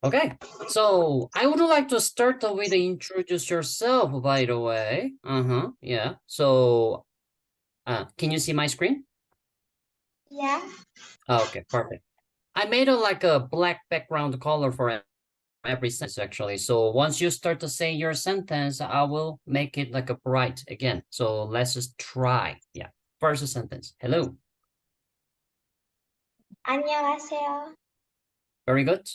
Okay, so I would like to start with introduce yourself, by the way. Yeah. So, can you see my screen? Yeah. Okay, perfect. I made like a black background color for every sentence, actually. So once you start to say your sentence, I will make it like a bright again. So let's just try. Yeah. First sentence. Hello. 안녕하세요. Very good.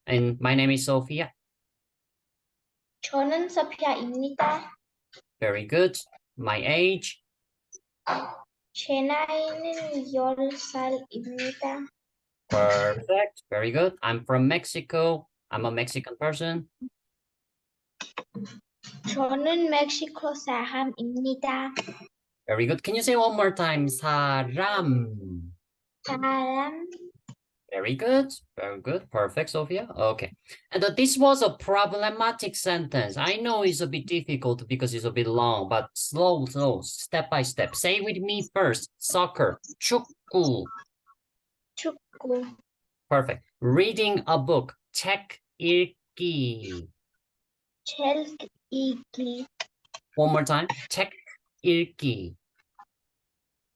And my name is Sophia. 저는 서피아입니다. Very good. My age. 제 나이는 10살입니다. Perfect. Very good. I'm from Mexico. I'm a Mexican person. 저는 멕시코 사람입니다. Very good. Can you say one more time? 사람. 사람, Very good. Very good. Perfect, Sophia. Okay. And this was a problematic sentence. I know it's a bit difficult because it's a bit long, but slow, step by step. Say with me first. Soccer. 축구. 축구, Perfect. Reading a book. 책 읽기. 책 읽기, One more time. 책 읽기.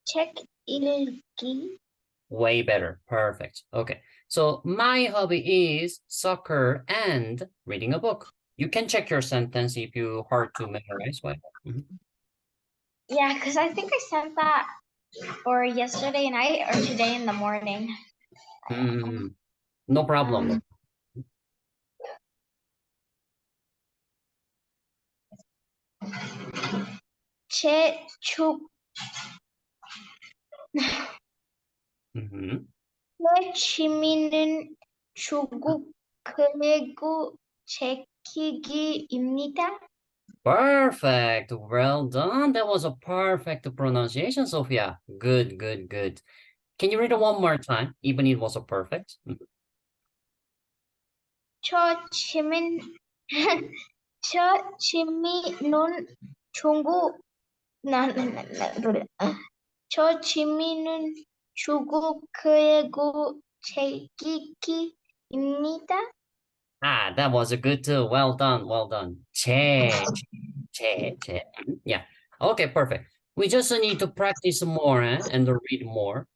책 읽기. Way better. Perfect. Okay. So my hobby is soccer and reading a book. You can check your sentence if you hard to memorize. Why? Yeah, because I think I sent that or yesterday night or today in the morning. No problem. 제 취미는 축구 그리고 제키기입니다. Perfect. Well done. That was a perfect pronunciation, Sophia. Good, good, good. Can you read it one more time, even it was a perfect? 저 취미 저 취미는 축구 저 취미는 축구 그리고 제키기입니다. Ah, that was a good too. Well done, well done. Che. Yeah. Okay, perfect. We just need to practice more and read more.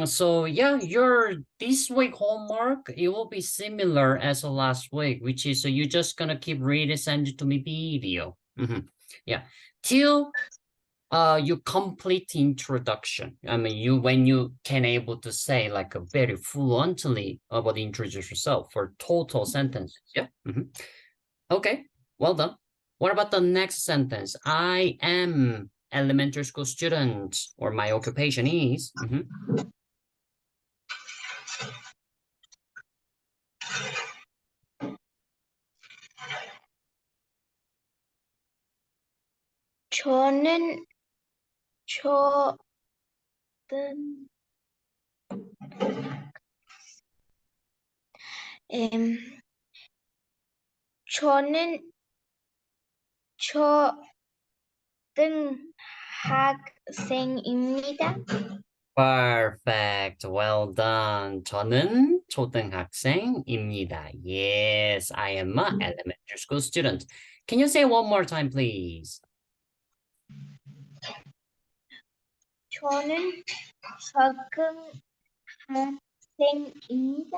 So yeah, your this week homework, it will be similar as last week, which is you just gonna keep reading, send it to me video. Yeah. Till you complete introduction. I mean, you when you can able to say like a very fluently about introduce yourself for total sentences. Yeah. Okay. Well done. What about the next sentence? I am elementary school student, or my occupation is. 저는 저는 초등학생입니다. Perfect. Well done. 저는 초등학생입니다. Yes, I am a elementary school student. Can you say one more time, please? 저는 초등학생입니다.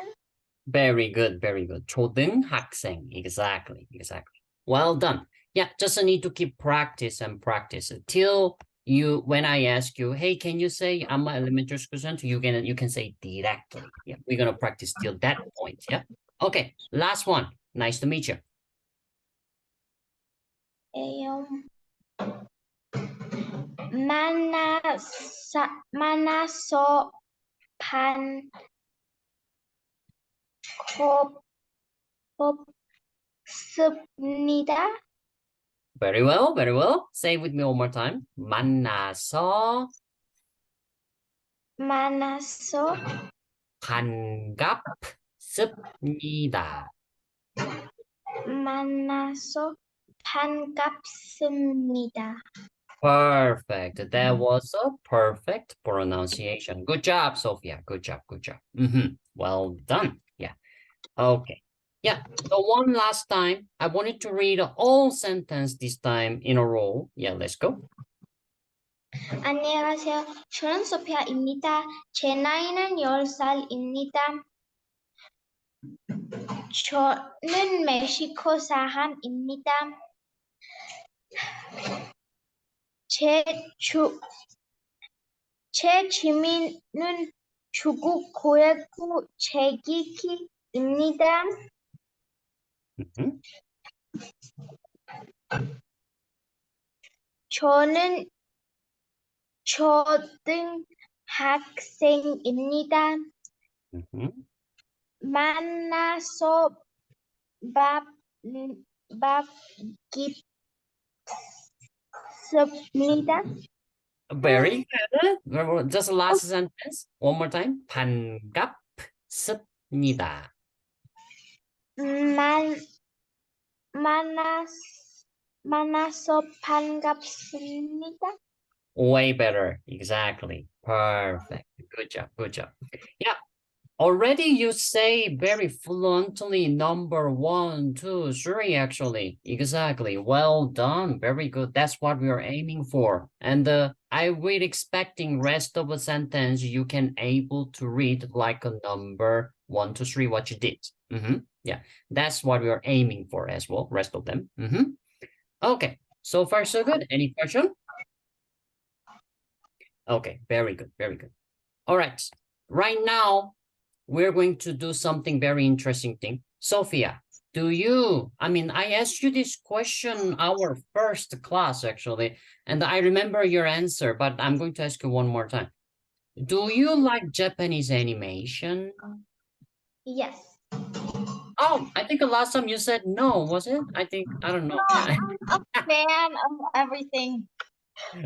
Very good, very good. 초등학생. Exactly. Well done. Yeah, just need to keep practice and practice until you when I ask you, hey, can you say I'm an elementary school student? You can say directly. Yeah, we're gonna practice till that point. Yeah. Okay, last one. Nice to meet you. 만나서 반갑습니다. Very well, very well. Say it with me one more time. 만나서 반갑습니다. 만나서 반갑습니다. Perfect. That was a perfect pronunciation. Good job, Sophia. Good job. Well done. Yeah. Okay. Yeah, the one last time, I wanted to read all sentence this time in a row. Yeah, let's go. 안녕하세요. 저는 소피아입니다. 제 나이는 10살입니다. 저는 멕시코 사람입니다. 제 취미는 축구, 고야구, 책읽기입니다. Mhm. 저는 초등학생입니다. Mhm. 만나서 밥 깊습니다. Very good. Just the last sentence. One more time. 반갑습니다. 만나서 반갑습니다. Way better. Exactly. Perfect. Good job. Good job. Yeah. Already you say very fluently number 1, 2, 3, actually. Exactly. Well done. Very good. That's what we are aiming for. And I will expecting rest of the sentence you can able to read like a number 1, 2, 3, what you did. Yeah, that's what we are aiming for as well. Rest of them. Okay. So far, so good. Any question? Okay. Very good. Very good. All right. Right now, we're going to do something very interesting thing. Sophia, I asked you this question our first class actually, and I remember your answer, but I'm going to ask you one more time. Do you like Japanese animation? Yes. Oh, I think the last time you said no, was it? I don't know. Yeah. I'm a fan of everything.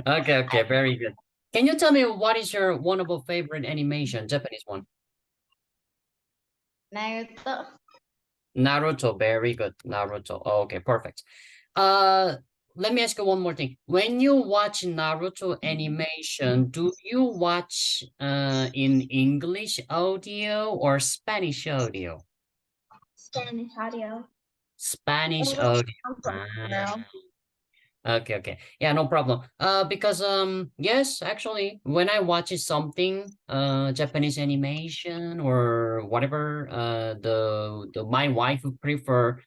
Okay, very good. Can you tell me what is your one of your favorite animation, Japanese one? Naruto. Naruto, very good. Naruto. Okay, perfect. Let me ask you one more thing. When you watch Naruto animation, do you watch in English audio or Spanish audio? Spanish audio. Spanish English audio. now. Okay. Yeah, no problem. Because yes, actually, when I watch something, Japanese animation or whatever, the my wife would prefer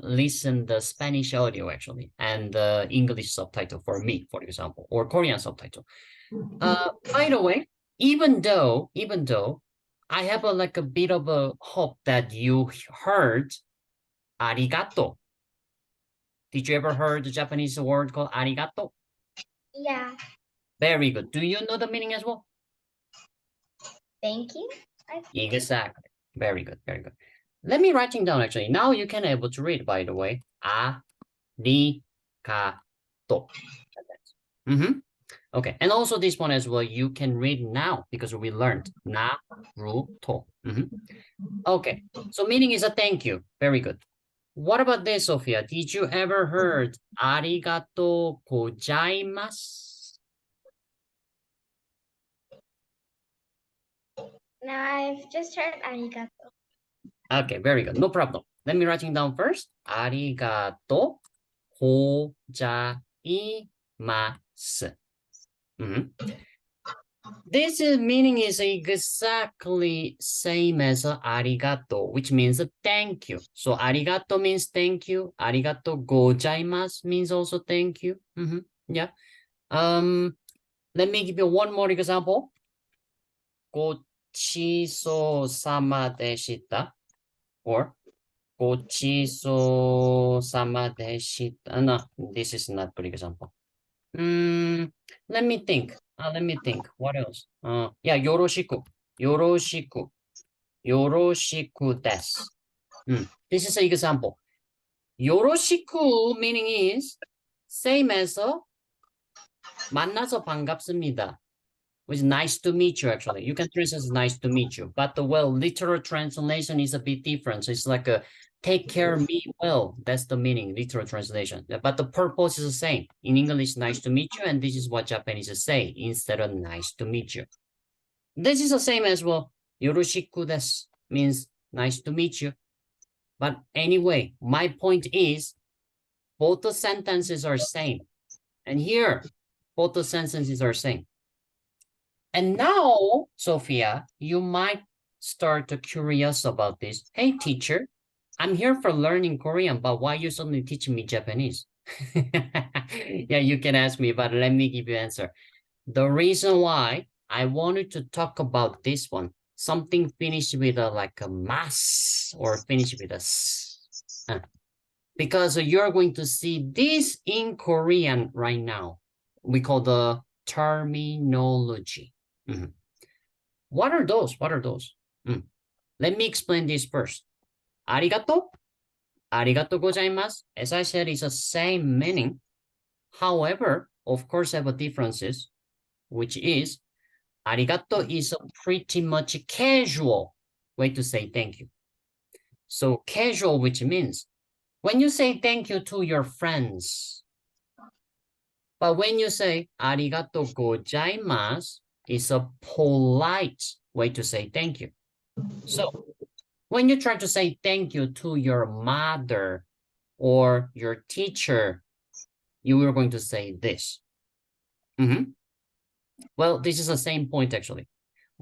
listen the Spanish audio actually and the English subtitle for me, for example, or Korean subtitle. By the way, even though I have like a bit of a hope that you heard arigato. Did you ever heard the Japanese word called arigato? Yeah. Very good. Do you know the meaning as well? Thank you. Exactly. Very good. Let me writing down actually. Now you can able to read, by the way. Arigato. Okay. And also this one as well, you can read now because we learned Naruto. Okay. So meaning is a thank you. Very good. What about this, Sophia? Did you ever heard arigato gozaimasu? No, I've just heard arigato. Okay, very good. No problem. Let me writing down first. Arigato gozaimasu. This meaning is exactly same as arigato, which means thank you. So arigato means thank you. Arigato gozaimasu means also thank you. Yeah. Let me give you one more example. Gochiso-sama deshita. Or gochiso-sama deshita. No, this is not good example. Let me think. What else? Yeah, yoroshiku. Yoroshiku. Yoroshiku desu. This is an example. Yoroshiku meaning is same as 만나서 반갑습니다. Which is nice to meet you, actually. You can translate as nice to meet you. But the literal translation is a bit different. So it's like a take care of me well. That's the meaning, literal translation. But the purpose is the same. In English, nice to meet you. And this is what Japanese say instead of nice to meet you. This is the same as well. Yoroshiku desu means nice to meet you. But anyway, my point is both the sentences are same. And here, both the sentences are same. And now, Sophia, you might start curious about this. Hey, teacher, I'm here for learning Korean, but why you suddenly teaching me Japanese? Yeah, you can ask me, but let me give you answer. The reason why I wanted to talk about this one, something finished with like a mas or finished with a s. Because you're going to see this in Korean right now. We call the terminology. What are those? What are those? Let me explain this first. Arigato. Arigato gozaimasu. As I said, it's the same meaning. However, of course, have a differences, which is arigato is a pretty much casual way to say thank you. So casual, which means when you say thank you to your friends, but when you say arigato gozaimasu, it's a polite way to say thank you. So when you try to say thank you to your mother or your teacher, you are going to say this. Well, this is the same point actually.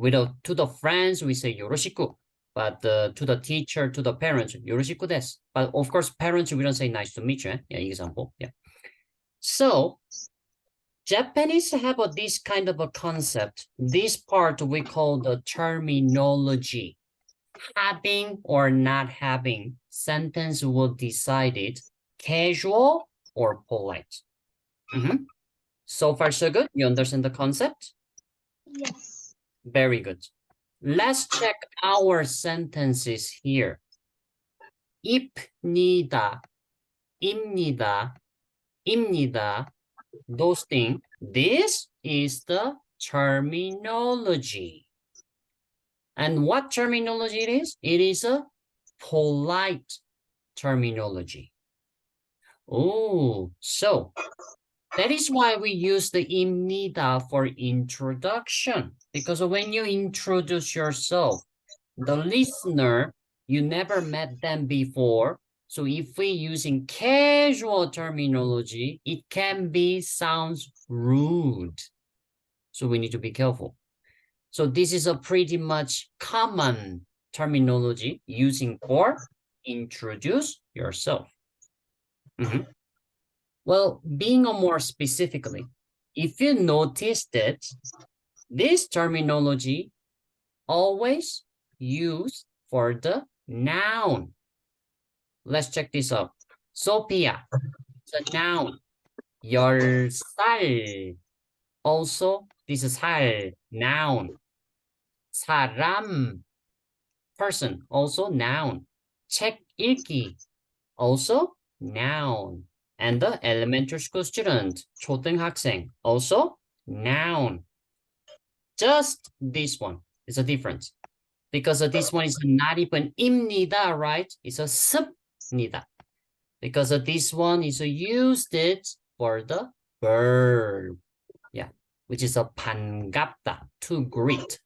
To the friends, we say yoroshiku, but to the teacher, to the parents, yoroshiku desu. But of course, parents, we don't say nice to meet you. Yeah, example. Yeah. So Japanese have this kind of a concept. This part we call the terminology. Having or not having sentence will decide it, casual or polite. So far, so good. You understand the concept? Yes. Very good. Let's check our sentences here. 입니다, 입니다, 입니다. Those things. This is the terminology. And what terminology it is? It is a polite terminology. Oh, so that is why we use the 입니다 for introduction. Because when you introduce yourself, the listener, you never met them before. So if we using casual terminology, it can be sounds rude. So we need to be careful. So this is a pretty much common terminology using for introduce yourself. Well, being more specifically, if you noticed it, this terminology always used for the noun. Let's check this out. Sophia, it's a noun. Your 살. Also, this is 살, noun. 사람, person, also noun. 책 읽기, also noun. And the elementary school student, 초등학생, also noun. Just this one is a difference. Because this one is not even 입니다, right? It's a 습니다. Because this one is used it for the verb. Yeah, which is a 반갑다, to greet.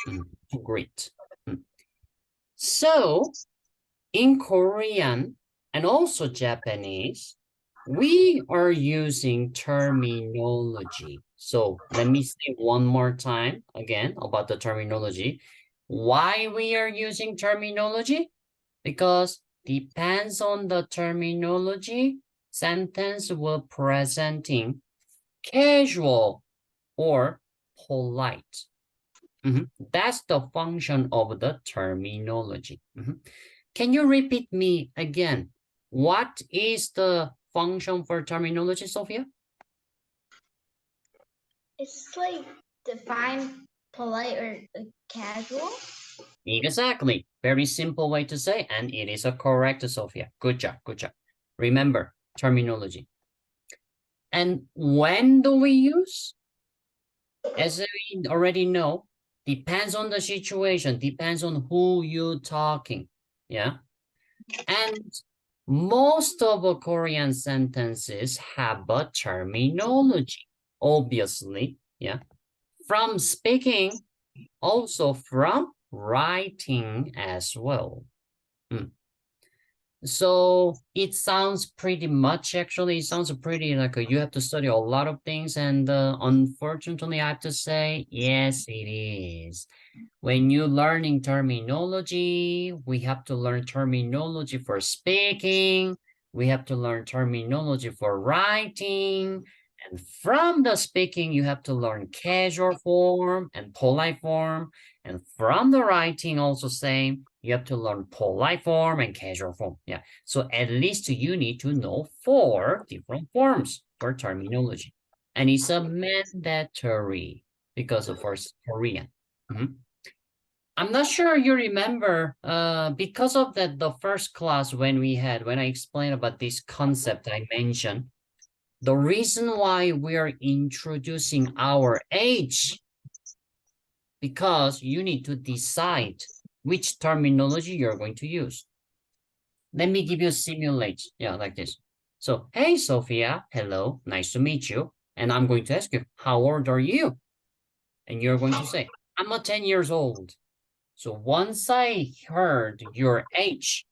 To greet. So, in Korean and also Japanese, we are using terminology. So let me say one more time again about the terminology. Why we are using terminology? Because depends on the terminology, sentence will presenting casual or polite. That's the function of the terminology. Can you repeat me again? What is the function for terminology, Sophia? It's like define polite or casual. Exactly. Very simple way to say, and it is a correct, Sophia. Good job, good job. Remember, terminology. And when do we use? As we already know, depends on the situation, depends on who you're talking. Yeah. And most of the Korean sentences have a terminology, obviously. Yeah. From speaking, also from writing as well. So it sounds pretty much, actually, it sounds pretty like you have to study a lot of things. And unfortunately, I have to say, yes, it is. When you're learning terminology, we have to learn terminology for speaking. We have to learn terminology for writing. And from the speaking, you have to learn casual form and polite form. And from the writing, also same, you have to learn polite form and casual form. Yeah. So at least you need to know 4 different forms for terminology. And it's a mandatory because of course Korean. I'm not sure you remember, because of the first class when I explained about this concept I mentioned, the reason why we are introducing our age, because you need to decide which terminology you're going to use. Let me give you a simulate, yeah, like this. So, hey, Sophia, hello, nice to meet you. And I'm going to ask you, how old are you? And you're going to say, I'm 10 years old. So once I heard your age,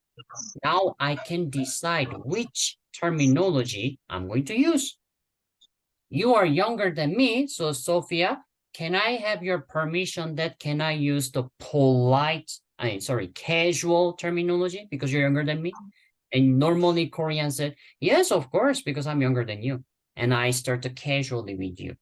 now I can decide which terminology I'm going to use. You are younger than me, so Sophia, can I have your permission that can I use the casual terminology because you're younger than me? And normally Korean said, yes, of course, because I'm younger than you. And I start to casually with you.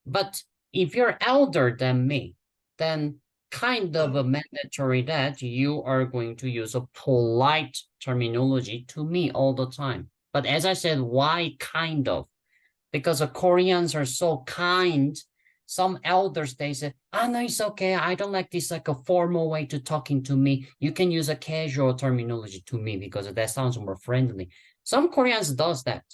But if you're elder than me, then kind of a mandatory that you are going to use a polite terminology to me all the time. But as I said, why kind of? Because the Koreans are so kind. Some elders, they say, no, it's okay. I don't like this like a formal way to talking to me. You can use a casual terminology to me because that sounds more friendly. Some Koreans does that.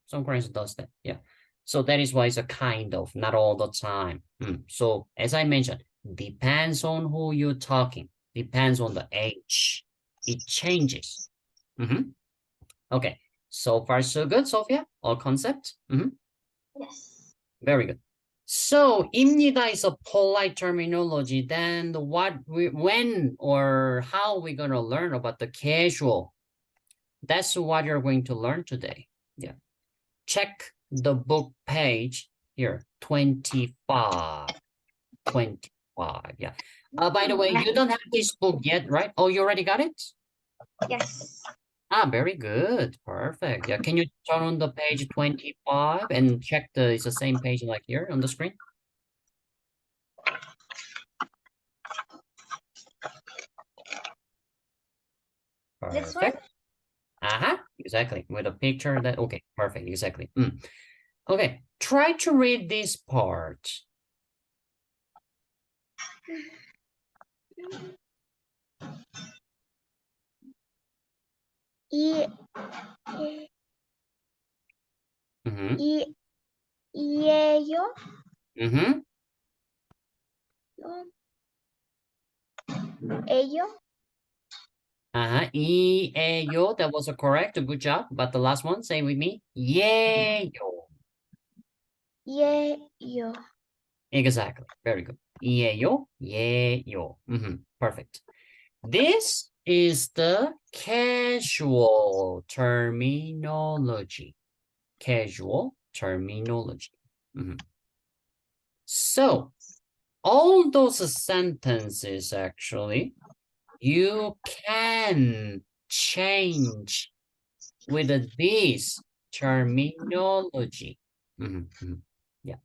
Some Koreans does that. Yeah. So that is why it's a kind of, not all the time. So as I mentioned, depends on who you're talking, depends on the age. It changes. Okay. So far, so good, Sophia? All concept? Yes. Very good. So, 입니다 is a polite terminology. Then when or how we going to learn about the casual? That's what you're going to learn today. Yeah. Check the book page here, 25. 25, yeah. By the way, you don't have this book yet, right? Oh, you already got it? Yes. Very good. Perfect. Yeah, can you turn on the page 25 and check it's the same page like here on the screen? This one? Perfect. Exactly. With a picture that, okay, perfect, exactly. Okay, try to read this part. 이, 이에요? Ello? Yo, that was a correct, good job. But the last one, say with me. Yo. Yo. Exactly, very good. Yo. Perfect. This is the casual terminology. Casual terminology. So, all those sentences actually, you can change with this terminology. Yeah.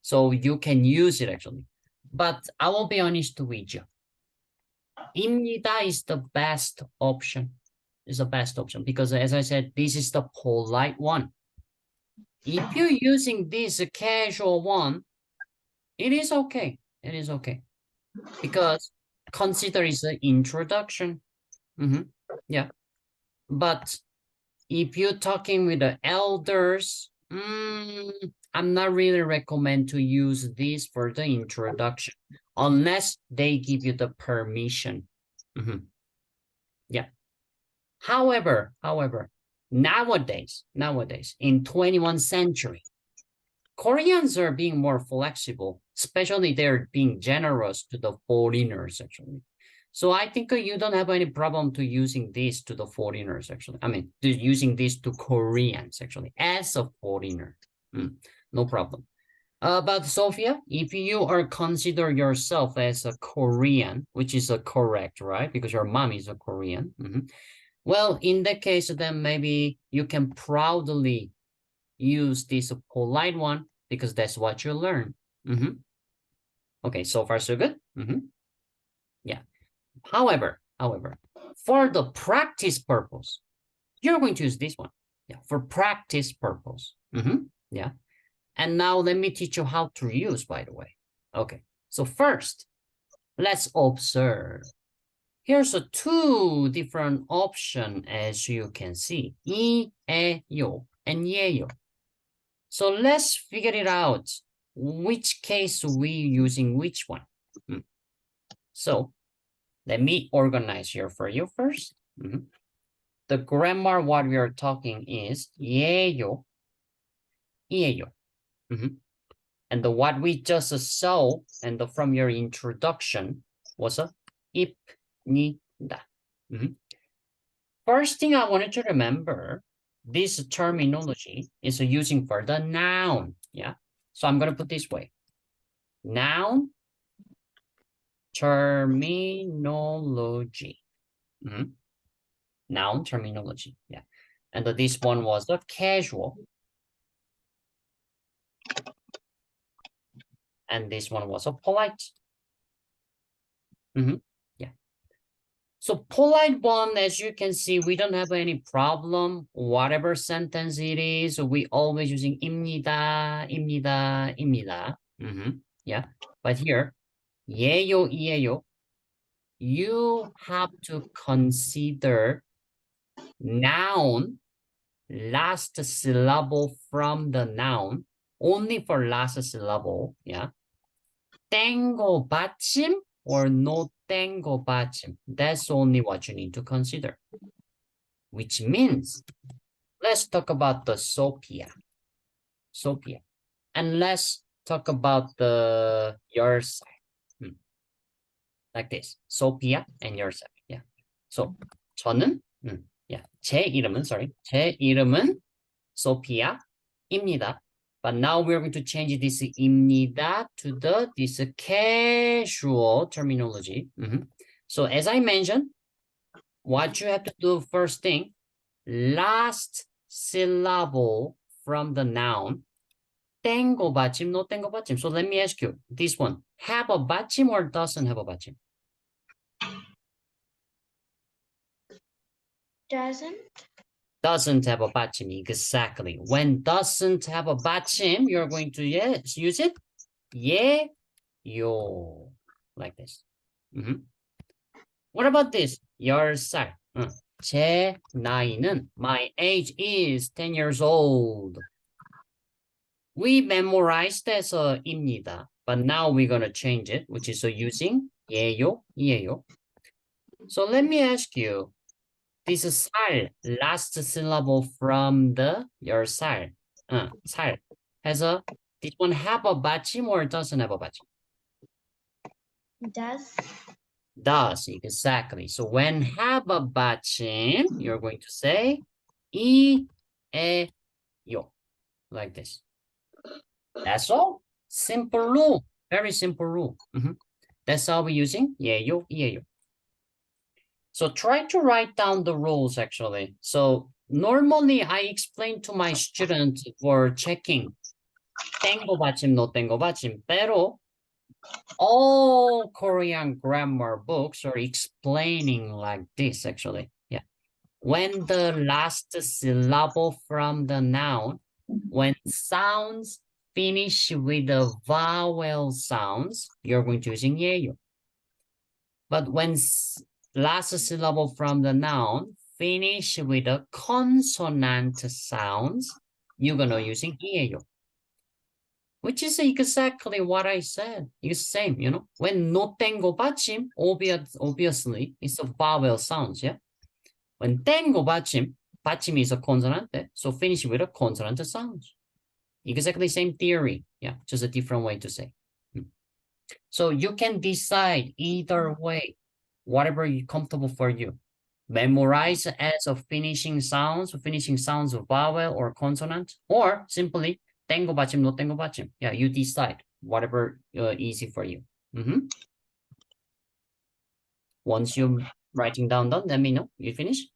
So you can use it actually. But I will be honest with you. 입니다 is the best option. Is the best option because as I said, this is the polite one. If you're using this casual one, it is okay. It is okay. Because consider it's an introduction. Yeah. But if you're talking with the elders, I'm not really recommend to use this for the introduction unless they give you the permission. Yeah. However, nowadays, in 21st century, Koreans are being more flexible, especially they're being generous to the foreigners, actually. So I think you don't have any problem to using this to the foreigners, actually. I mean, to using this to Koreans, actually, as a foreigner. No problem. But Sophia, if you are consider yourself as a Korean, which is correct, right? Because your mom is a Korean. Well, in that case, then maybe you can proudly use this polite one because that's what you learn. Okay, so far so good. Yeah. However, for the practice purpose, you're going to use this one. Yeah, for practice purpose. Yeah. And now let me teach you how to use, by the way. Okay, so first, let's observe. Here's two different options, as you can see. 이, 에, 요, and 예요. So let's figure it out. Which case we using which one? So let me organize here for you first. The grammar, what we are talking is 예요, 이에요. And what we just saw and from your introduction was a 입니다. First thing I wanted to remember, this terminology is using for the noun. Yeah. So I'm going to put this way. Noun terminology. Noun terminology. Yeah. And this one was the casual. And this one was a polite. Yeah. So polite one, as you can see, we don't have any problem. Whatever sentence it is, we always using 입니다, 입니다, 입니다. Yeah. But here, 예요, 이에요, you have to consider noun, last syllable from the noun, only for last syllable. Yeah. 땡고 받침 or no 땡고 받침. That's only what you need to consider. Which means, let's talk about the Sophia. Sophia. And let's talk about the your side. Like this. Sophia and your side. Yeah. So 저는 yeah. 제 이름은 Sophia입니다. But now we're going to change this 입니다 to this casual terminology. So as I mentioned, what you have to do first thing, last syllable from the noun, 땡고 받침, no 땡고 받침. So let me ask you, this one, have a 받침 or doesn't have a 받침? Doesn't have a 받침, exactly. When doesn't have a 받침, you're going to use it 예요, like this. What about this? 10살. 제 나이는, my age is 10 years old. We memorized as 입니다, but now we're going to change it, which is using 예요, 이에요. So let me ask you, this 살, last syllable from your 살, 살, has this one have a 받침 or doesn't have a 받침? Does, exactly. So when have a 받침, you're going to say 이, 에, 요, like this. That's all. Simple rule. Very simple rule. That's how we're using 예요, 이에요. So try to write down the rules, actually. So normally I explain to my students for checking 땡고 받침, no 땡고 받침. Pero all Korean grammar books are explaining like this, actually. Yeah. When the last syllable from the noun, when sounds finish with the vowel sounds, you're going to using 예요. But when last syllable from the noun finish with the consonant sounds, you're gonna using 이에요. Which is exactly what I said. It's the same, you know. When no 땡고 받침, obviously it's a vowel sounds, yeah. When 땡고 받침 is a consonant, so finish with a consonant sounds. Exactly same theory, yeah, just a different way to say. So you can decide either way. whatever you comfortable for you. Memorize as of finishing sounds of vowel or consonant, or simply tengo bachim, no tengo bachim. Yeah, you decide whatever easy for you. Once you're writing down, let me know. You finish?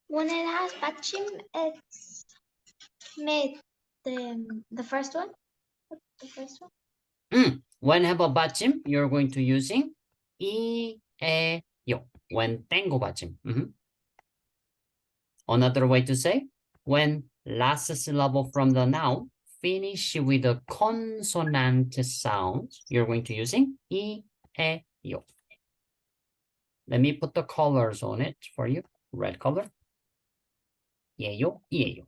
When it has bachim, it's made the first one. The first one. When have a bachim, you're going to using I, E, yo. When tengo bachim. Another way to say, when last syllable from the noun finish with a consonant sound, you're going to using I, E, yo. Let me put the colors on it for you. Red color. Yeyo, yeyo.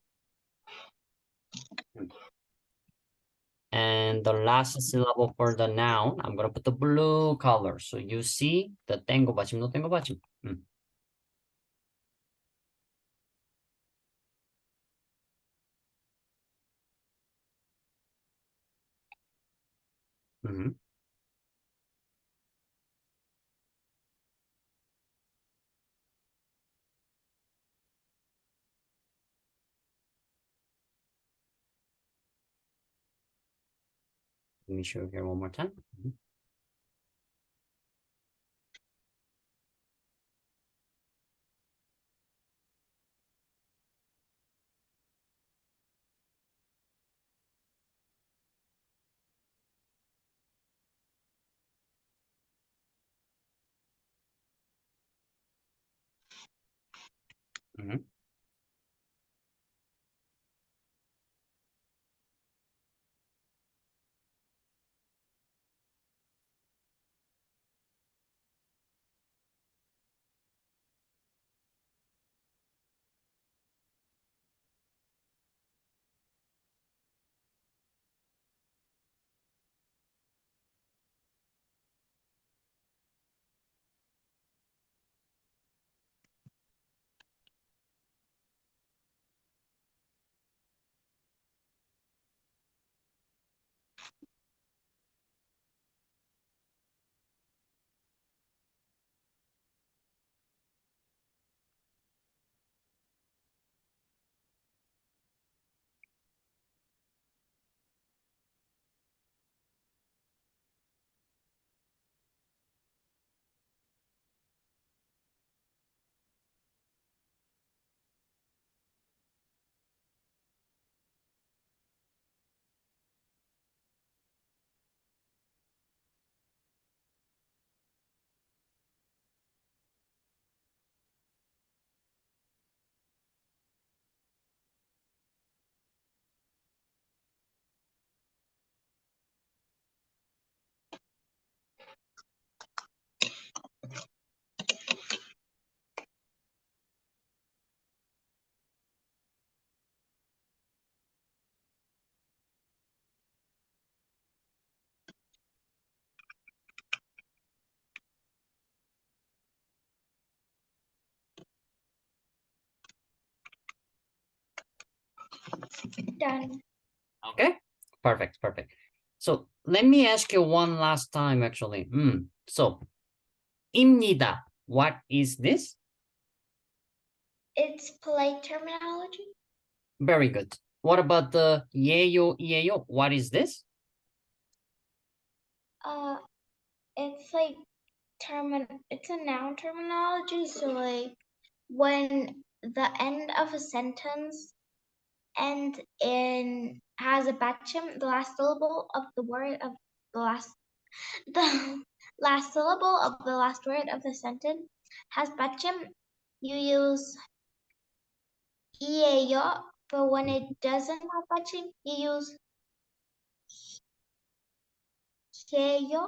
And the last syllable for the noun, I'm going to put the blue color. So you see the tengo bachim, no tengo bachim. Let me show you here one more time. Done. Okay, perfect, perfect. So let me ask you one last time, actually. So, 입니다. What is this? It's polite terminology. Very good. What about the 예요, 예요? What is this? It's like it's a noun terminology. So like when the end of a sentence has a bachim, the last syllable of the word of the last syllable of the last word of the sentence has bachim, you use iyeyo, but when it doesn't have bachim, you use heyo.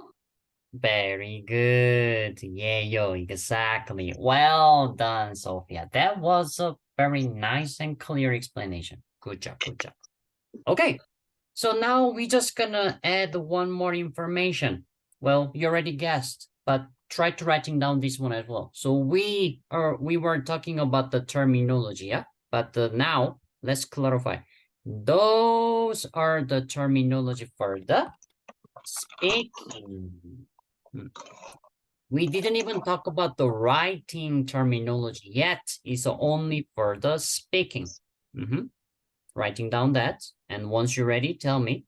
Very good. Yeah, yo, exactly. Well done, Sophia. That was a very nice and clear explanation. Good job, good job. Okay, so now we just gonna add one more information. Well, you already guessed, but try to writing down this one as well. So we were talking about the terminology, yeah? But now let's clarify. Those are the terminology for the speaking. Hmm. We didn't even talk about the writing terminology yet. It's only for the speaking. Writing down that. And once you're ready, tell me.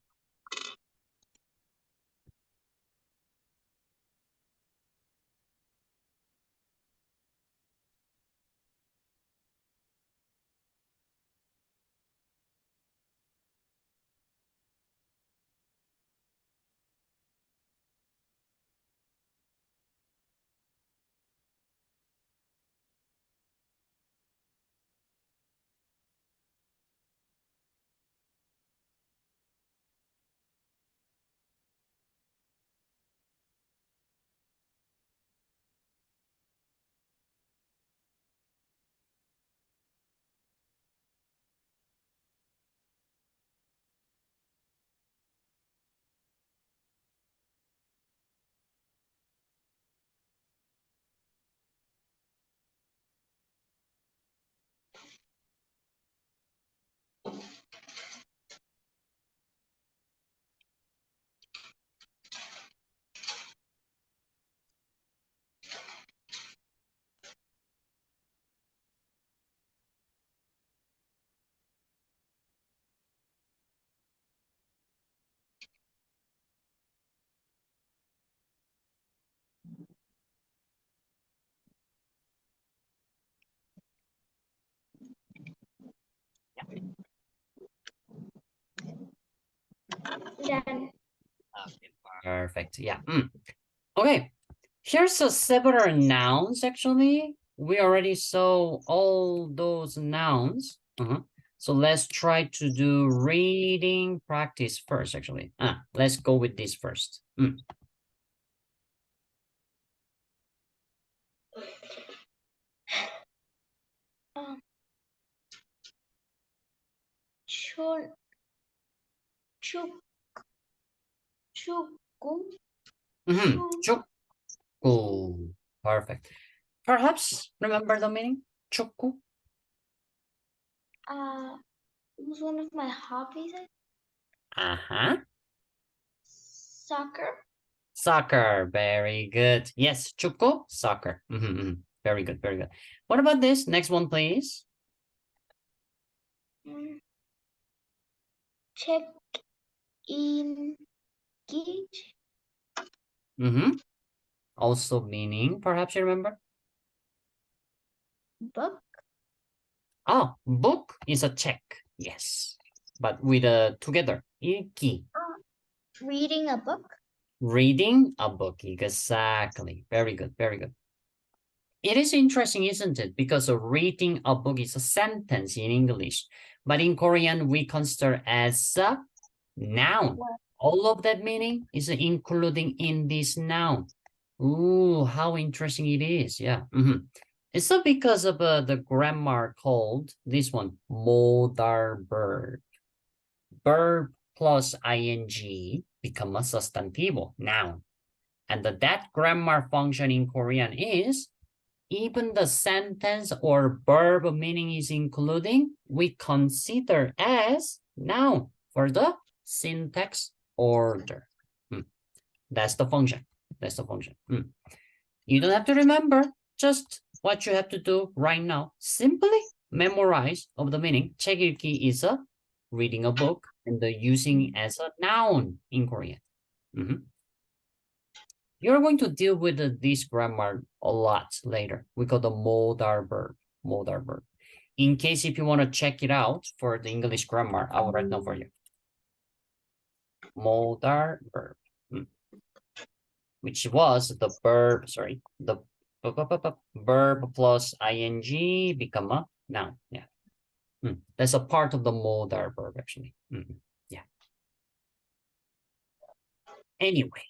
Done. Okay, perfect. Yeah. Okay. Here's several nouns, actually. We already saw all those nouns. So let's try to do reading practice first, actually. Let's go with this first. Chun, chuk, chuku, chu, Chukku. Perfect. Perhaps remember the meaning? Chukku. it was one of my hobbies. Uh-huh. Soccer. Soccer. Very good. Yes, chukku, soccer. Very good, very good. What about this? Next one, please. Check in gauge. Also meaning, perhaps you remember? Book. Oh, book is a check. Yes. But with a together. Iki. Reading a book. Reading a book. Exactly. Very good. Very good. It is interesting, isn't it? Because reading a book is a sentence in English, but in Korean, we consider as a noun. All of that meaning is including in this noun. Ooh, how interesting it is. Yeah. It's not because of the grammar called this one, modal verb. Verb plus ing become a sustantivo, noun. And that grammar function in Korean is even the sentence or verb meaning is including, we consider as noun for the syntax order. That's the function. That's the function. You don't have to remember, just what you have to do right now. Simply memorize of the meaning. 책읽기 is a reading a book and the using as a noun in Korean. You're going to deal with this grammar a lot later. We call the modal verb. Modal verb. In case if you want to check it out for the English grammar, I will write down for you. Modal verb. Which was the verb, sorry, the verb plus ing become a noun. Yeah. That's a part of the modal verb, actually. Yeah. Anyway,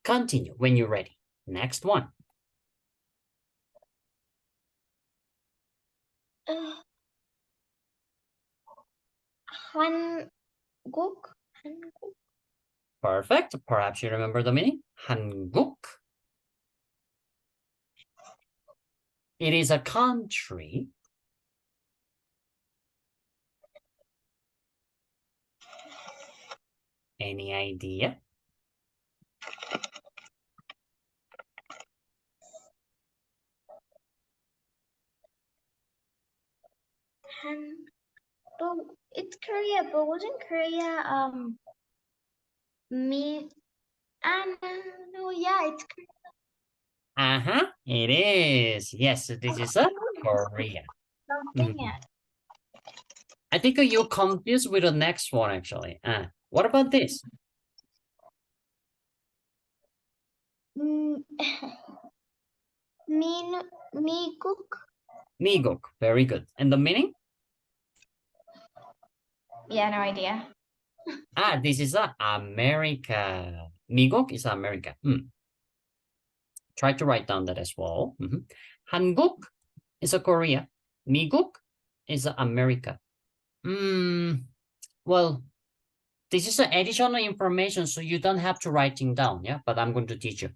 Continue when you're ready. Next one. 한국. Perfect. Perhaps you remember the meaning. 한국. It is a country. Any idea? But it's Korea, but wasn't Korea no, yeah, it's Korea. It is. Yes, this is a Korea. I think you're confused with the next one, actually. What about this? Miguk. Migok. Very good. And the meaning? Yeah, no idea. This is America. Migok is America. Try to write down that as well. 한국 is a Korea. Migok is America. Well, this is additional information, so you don't have to writing down, yeah? But I'm going to teach you.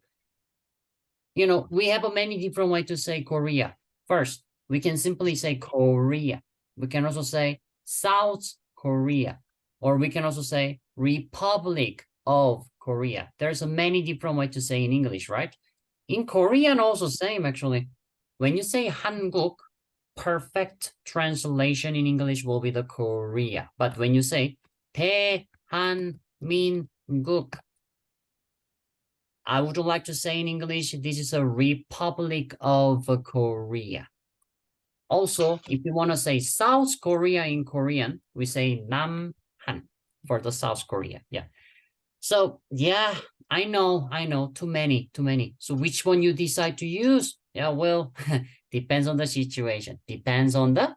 You know, we have many different ways to say Korea. First, we can simply say Korea. We can also say South Korea, or we can also say Republic of Korea. There's many different ways to say in English, right? In Korean also same, actually. When you say 한국, perfect translation in English will be the Korea. But when you say 대한민국, I would like to say in English, this is a Republic of Korea. Also, if you want to say South Korea in Korean, we say Namhan for the South Korea. Yeah. So yeah, I know, too many. So which one you decide to use? Yeah, well, depends on the situation. Depends on the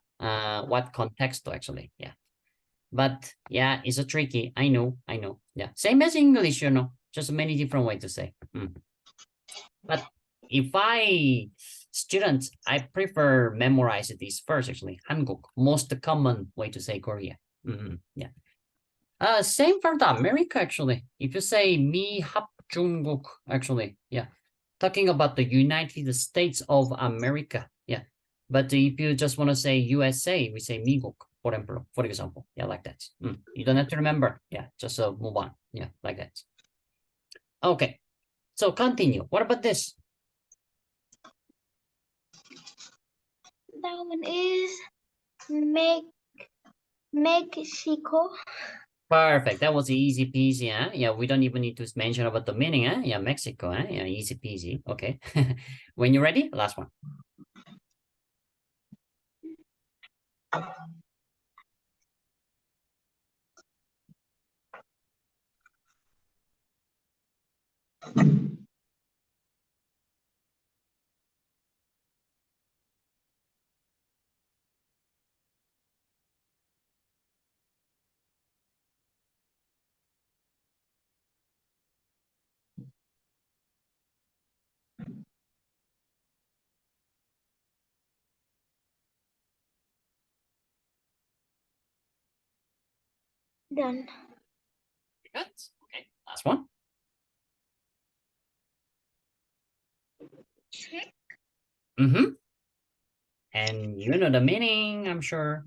what context actually. Yeah. But yeah, it's a tricky. I know. Yeah. Same as English, you know, just many different ways to say. But if students, I prefer memorize this first actually. 한국, most common way to say Korea. Yeah. Same for the America actually. If you say 미합중국, actually, yeah, talking about the United States of America, yeah. But if you just want to say USA, we say 미국, for example, yeah, like that. You don't have to remember, yeah, just move on, yeah, like that. Okay, so continue. What about this? That one is Mexico. Perfect. That was easy peasy, huh? Yeah, we don't even need to mention about the meaning, huh? Yeah, Mexico, huh? Yeah, easy peasy. Okay. When you're ready, last one. Done. Good. Okay, last one. Check. And you know the meaning, I'm sure.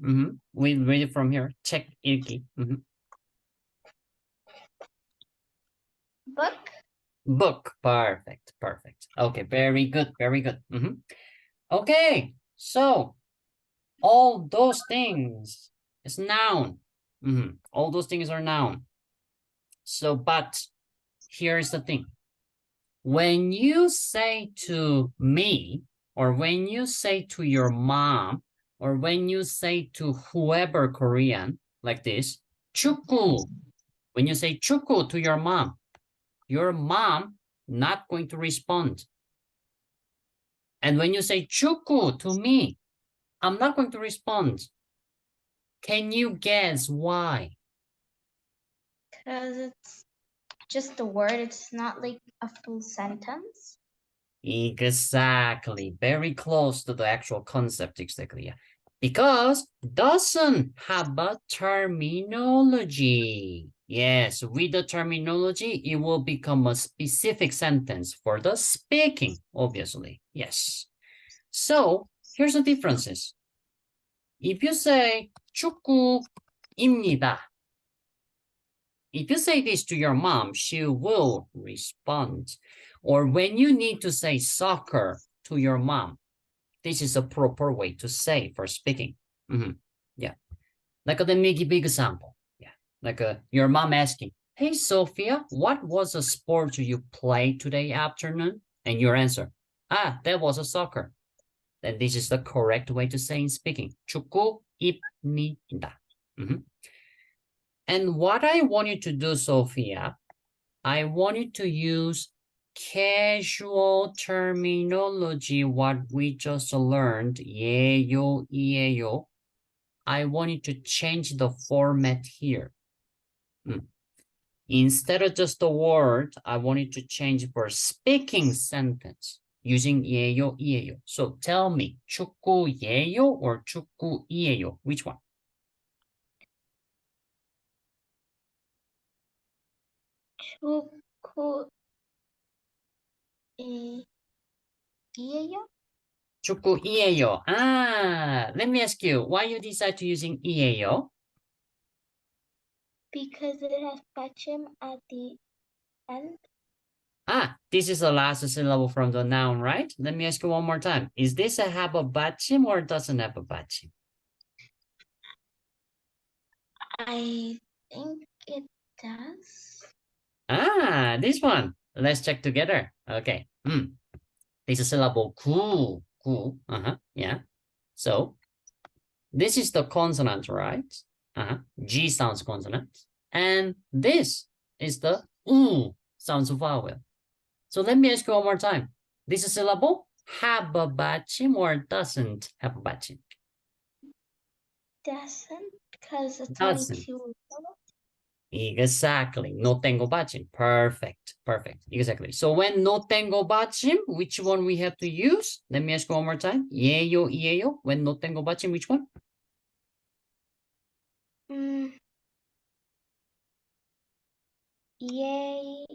We read it from here. Check ilki. Book. Book. Perfect. Okay, very good. Okay, so all those things is noun. All those things are noun. So, but here's the thing. When you say to me, or when you say to your mom, or when you say to whoever Korean, like this, 축구. When you say 축구 to your mom not going to respond. And when you say 축구 to me, I'm not going to respond. Can you guess why? Because it's just a word. It's not like a full sentence. Exactly. Very close to the actual concept, exactly. Yeah. Because doesn't have a terminology. Yes, with the terminology, it will become a specific sentence for the speaking, obviously. Yes. So here's the differences. If you say 축구입니다. If you say this to your mom, she will respond. Or when you need to say soccer to your mom, this is a proper way to say for speaking. Yeah. Like let me give you example. Yeah. Like your mom asking, hey, Sophia, what was a sport you played today afternoon? And your answer, that was a soccer. Then this is the correct way to say in speaking. 축구입니다. And what I want you to do, Sophia, I want you to use casual terminology, what we just learned, 예요, 이에요. I want you to change the format here. Instead of just the word, I want you to change for speaking sentence using 예요, 이에요. So tell me, 축구예요 or 축구이에요? Which one? 축구 이에요? 축구이에요. Let me ask you, why you decide to using 이에요? Because it has 받침 at the end. This is the last syllable from the noun, right? Let me ask you one more time. Is this a have a 받침 or doesn't have a 받침? I think it does. This one. Let's check together. Okay. This is syllable 구, 구. Yeah. So this is the consonant, right? G sounds consonant. And this is the U sounds vowel. So let me ask you one more time. This is syllable have a 받침 or doesn't have a 받침? Doesn't, because it's Doesn't. only two. Exactly. No tengo 받침. Perfect. Perfect. Exactly. So when no tengo 받침, which one we have to use? Let me ask you one more time. 예요, 이에요. When no tengo 받침, which one? Yay.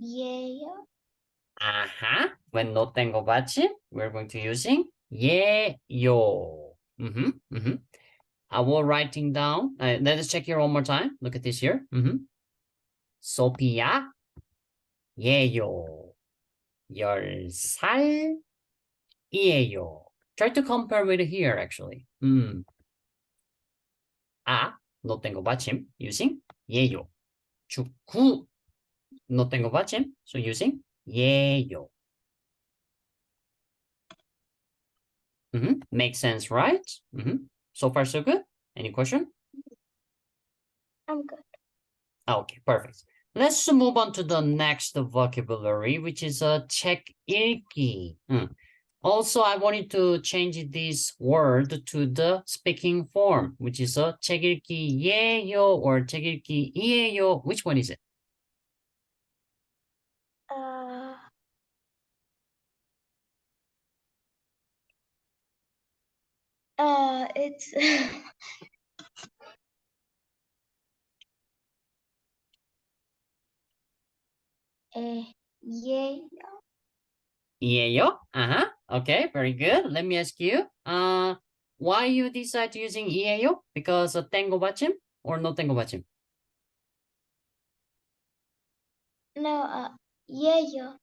Yeyo. When no tengo 받침, we're going to using 예요. I will writing down. Let us check here one more time. Look at this here. 소피야, 예요. 10살이에요. Try to compare with here, actually. No tengo 받침, using 예요. 축구, no tengo 받침, so using 예요. Makes sense, right? So far, so good. Any question? I'm good. Okay, perfect. Let's move on to the next vocabulary, which is a 책 읽기. Also, I wanted to change this word to the speaking form, which is a 책 읽기예요 or 책 읽기이에요. Which one is it? It's 예요. 이에요? Okay, very good. Let me ask you, why you decide to using 이에요? Because of tengo 받침 or no tengo 받침? No, 예요.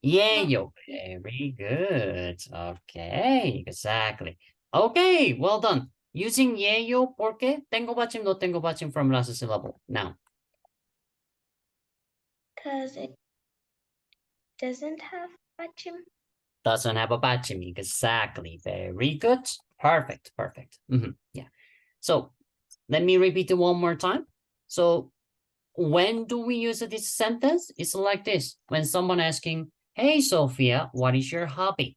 예요. Very good. Okay, exactly. Okay, well done. Using 예요, ¿por qué? Tengo 받침, no tengo 받침 from last syllable. Now. Because it doesn't have 받침. Doesn't have a 받침. Exactly. Very good. Perfect. Perfect. Yeah. So let me repeat it one more time. So when do we use this sentence? It's like this. When someone asking, hey, Sophia, what is your hobby?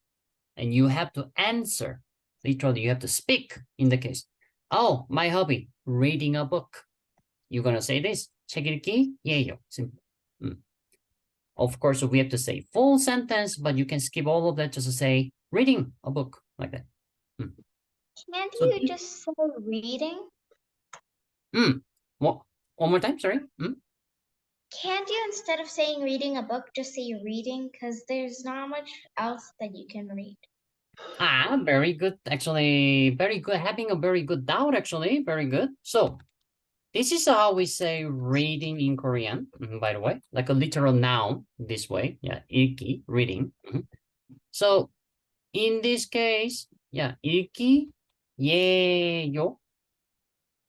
And you have to answer. Literally, you have to speak in the case. Oh, my hobby, reading a book. you're gonna say this. 책 읽기예요. Simple. Of course, we have to say full sentence, but you can skip all of that just to say reading a book like that. Can't So you just say reading? What? One more time, sorry. Can't you, instead of saying reading a book, just say reading? Because there's not much else that you can read. Ah, very good. Actually, very good. Having a very good doubt, actually. Very good. So this is how we say reading in Korean, by the way, like a literal noun this way. Yeah, 읽기, reading. So in this case, yeah, 읽기, 예요.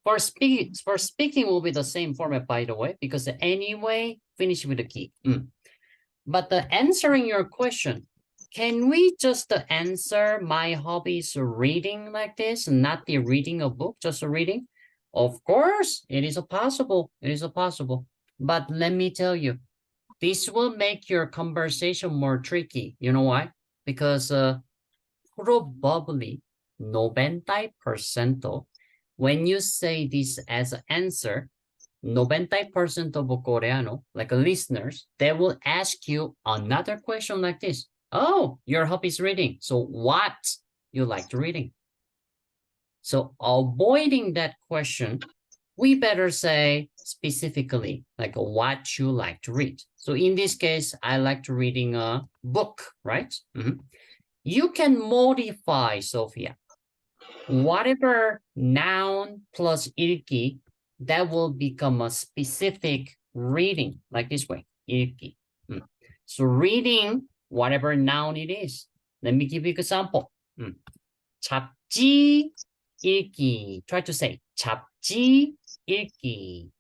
For speaking will be the same format, by the way, because anyway, finish with the key. But the answering your question, can we just answer my hobby is reading like this, not the reading a book, just reading? Of course, it is possible. It is possible. But let me tell you, this will make your conversation more tricky. You know why? Because probably 90% when you say this as an answer, 90% of Coreano, like listeners, they will ask you another question like this. Oh, your hobby is reading. So what you like to reading? So avoiding that question, we better say specifically like what you like to read. So in this case, I like to reading a book, right? You can modify, Sophia. Whatever noun plus 읽기, that will become a specific reading, like this way, 읽기. So reading, whatever noun it is. Let me give you an example. 잡지 읽기. Try to say 잡지 읽기.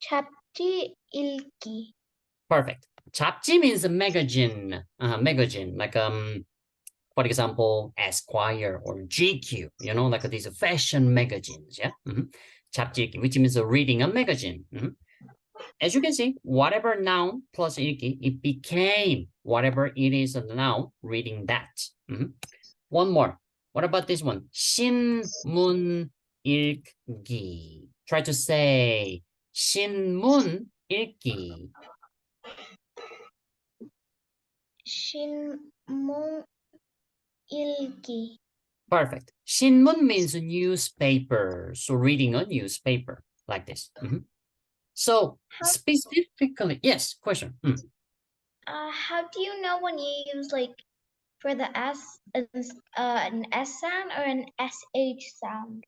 잡지 읽기. Perfect. 잡지 means a magazine, like for example, Esquire or GQ, you know, like these fashion magazines, yeah. 잡지, which means reading a magazine. As you can see, whatever noun plus 읽기, it became whatever it is a noun, reading that. One more. What about this one? 신문 읽기. Try to say 신문 읽기. 신문 읽기. Perfect. 신문 means a newspaper. So reading a newspaper like this. So specifically, yes, question. How do you know when you use like for the S an S sound or an SH sound?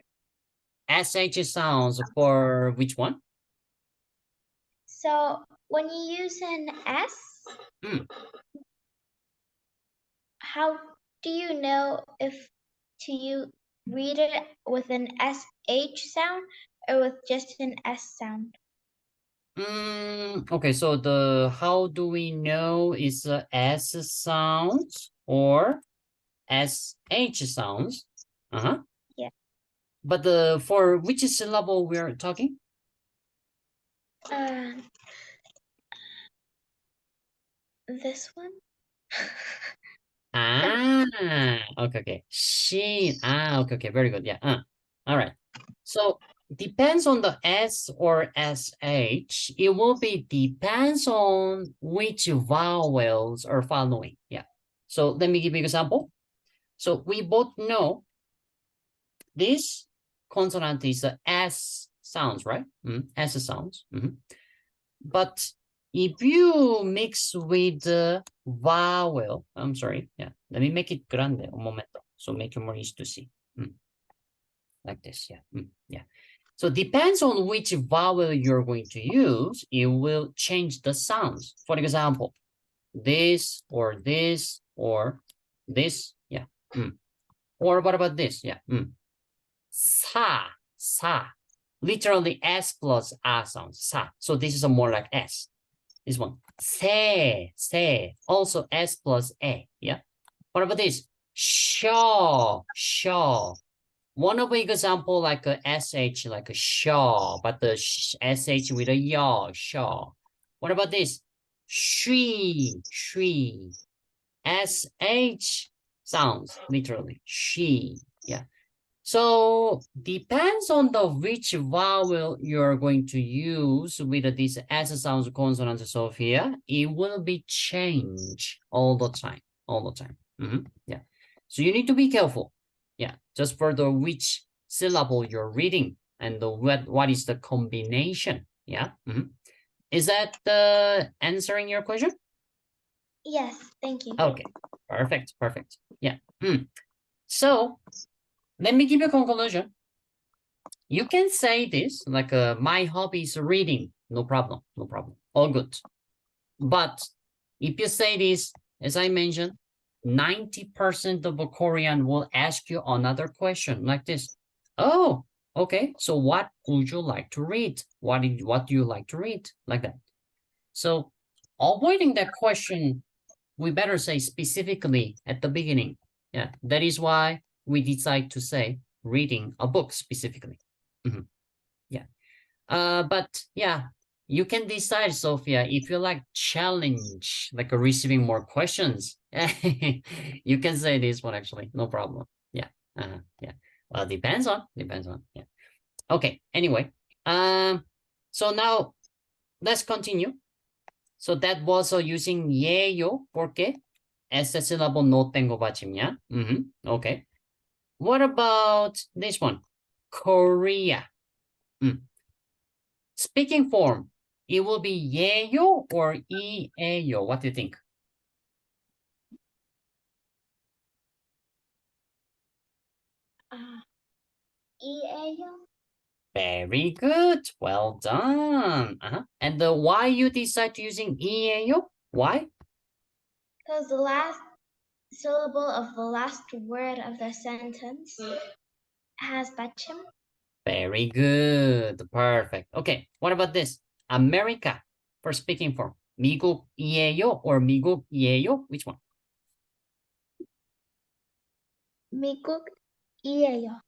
SH sounds for which one? So when you use an S, how do you know if to read it with an SH sound or with just an S sound? Okay, so the how do we know is S sounds or SH sounds? Yeah. But for which syllable we're talking? This one. Okay. Okay, very good. Yeah. All right. So depends on the S or SH. It will be depends on which vowels are following. Yeah. So let me give you an example. So we both know this consonant is a S sounds, right? S sounds. But if you mix with the vowel, I'm sorry, yeah, let me make it grande un momento, so make it more easy to see. Like this, yeah, yeah. So depends on which vowel you're going to use, it will change the sounds. For example, this or this or this, yeah. Or what about this, yeah. Sa, literally S plus A sounds, sa. So this is a more like S. This one, se, also S plus A, yeah. What about this? Shaw. One of the example like a SH, like a shaw, but the SH with a yaw, shaw. What about this? She. SH sounds, literally, she, yeah. So depends on the which vowel you're going to use with this S sounds consonant, Sophia. It will be changed all the time, all the time. Yeah. So you need to be careful. Yeah, just for the which syllable you're reading and the what is the combination. Yeah. Is that answering your question? Yes, thank you. Okay, perfect, perfect. Yeah. So let me give you a conclusion. You can say this like my hobby is reading. No problem, no problem. All good. But if you say this, as I mentioned, 90% of a Korean will ask you another question like this. Oh, okay. So what would you like to read? What do you like to read? Like that. So avoiding that question, we better say specifically at the beginning. Yeah, that is why we decide to say reading a book specifically. Yeah. But yeah, you can decide, Sophia, if you like challenge, like receiving more questions. You can say this one actually, no problem. Yeah. Yeah. Well, depends on. Yeah. Okay. Anyway, so now let's continue. So that was using 예요, porque ese syllable no tengo 받침이야. Okay. What about this one? Korea. Speaking form, it will be 예요 or 이에요. What do you think? 이에요? Very good. Well done. And why you decide to using 이에요? Why? Because the last syllable of the last word of the sentence has 받침. Very good. Perfect. Okay. What about this? America for speaking form. 미국이에요 or 미국이에요? Which one? 미국이에요.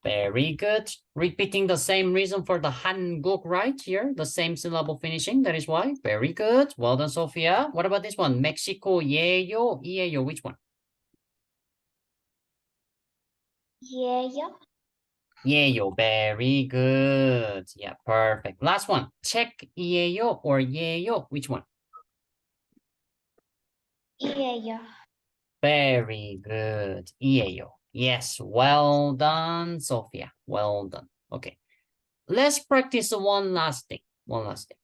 Very good. Repeating the same reason for the 한국 right here, the same syllable finishing. That is why. Very good. Well done, Sophia. What about this one? Mexico예요, 이에요. Which one? 예요. 예요. Very good. Yeah, perfect. Last one. 책이에요 or 예요. Which one? 이에요. Very good. 이에요. Yes, well done, Sophia. Well done. Okay. Let's practice one last thing. One last thing.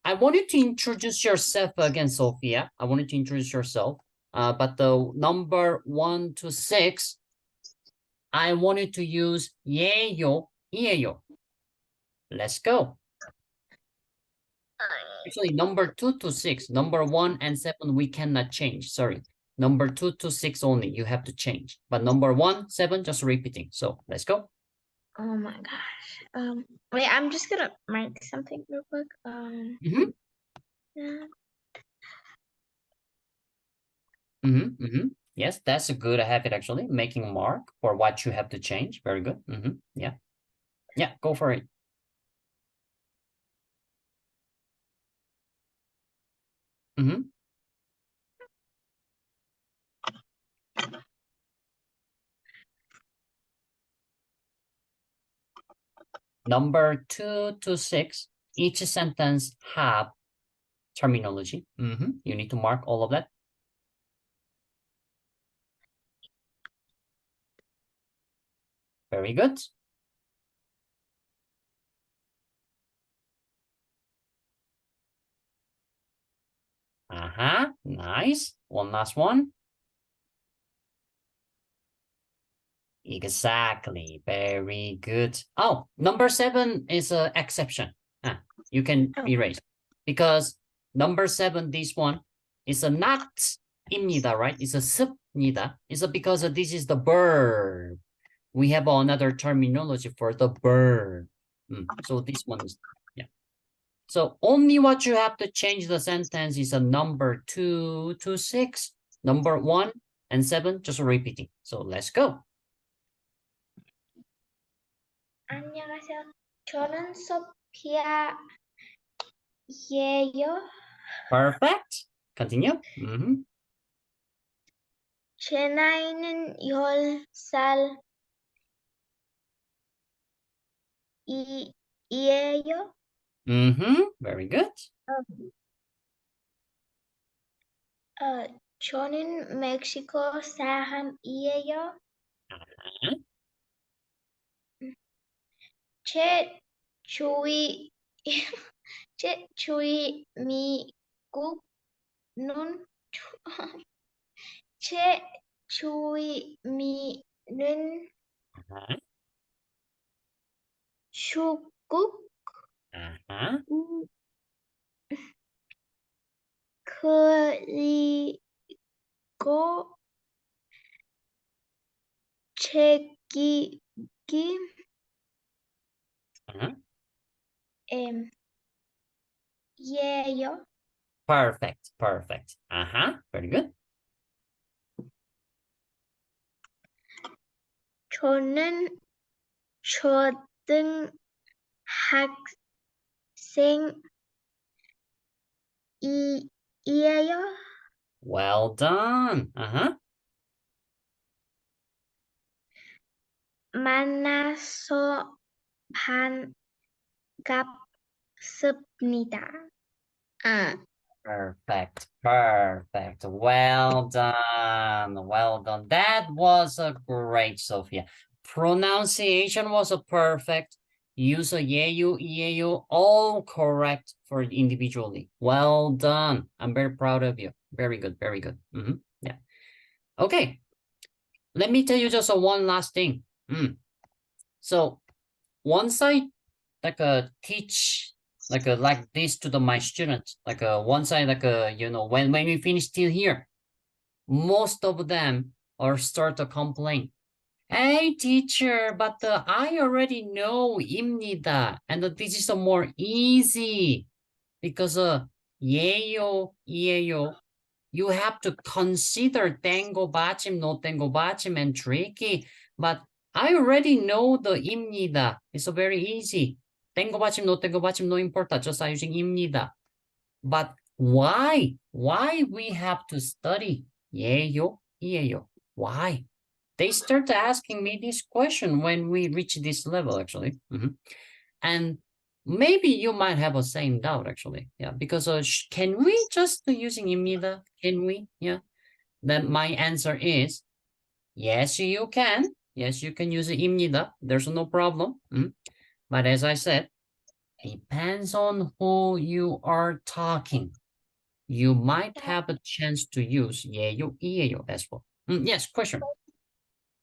I wanted to introduce yourself again, Sophia. I wanted to introduce yourself. But the number 1 to 6, I wanted to use 예요, 이에요. Let's go. Actually, number 2 to 6, number 1 and 7, we cannot change. Sorry. Number 2 to 6 only, you have to change. But number 1, 7, just repeating. So let's go. Oh my gosh. Wait, I'm just gonna mark something real quick. Yes, that's a good habit actually, making a mark for what you have to change. Very good. Yeah. Yeah, go for it. Number 2 to 6, each sentence have terminology. You need to mark all of that. Very good. Nice. One last one. Exactly. Very good. Oh, number 7 is an exception. You can erase because number 7, this one is a not 입니다, right? It's a 습니다. It's because this is the verb. We have another terminology for the verb. So this one is, yeah. So only what you have to change the sentence is a number 2 to 6, number 1 and 7, just repeating. So let's go. 안녕하세요. 저는 소피아예요. Perfect. Continue. 제 나이는 10살이에요. 이에요. Very good. 저는 멕시코 사람이에요. 제 주위 제 주위 미국은 제 주위미는 중국 그리고 책임이에요. Perfect, perfect. Very good. 저는 초등학생이에요. Well done. 만나서 반갑습니다. Perfect, perfect. Well done, well done. That was a great, Sophia. Pronunciation was a perfect. Use a 예유, 이에요, all correct for individually. Well done. I'm very proud of you. Very good, very good. Yeah. Okay. Let me tell you just one last thing. So once I teach like this to my students, once I when we finish till here, most of them are start to complain. Hey teacher, but I already know 입니다, and this is a more easy because 예요, 이에요. You have to consider tengo 받침, no tengo 받침, and tricky. But I already know the 입니다. It's a very easy. Tengo 받침, no tengo 받침, no importa. Just using 입니다. But why? Why we have to study 예요, 이에요? Why? They start asking me this question when we reach this level, actually. And maybe you might have a same doubt, actually. Yeah, because can we just using 입니다? Can we? Yeah. Then my answer is yes, you can. Yes, you can use 입니다. There's no problem. But as I said, depends on who you are talking. You might have a chance to use 예요, 이에요 as well. Yes, question.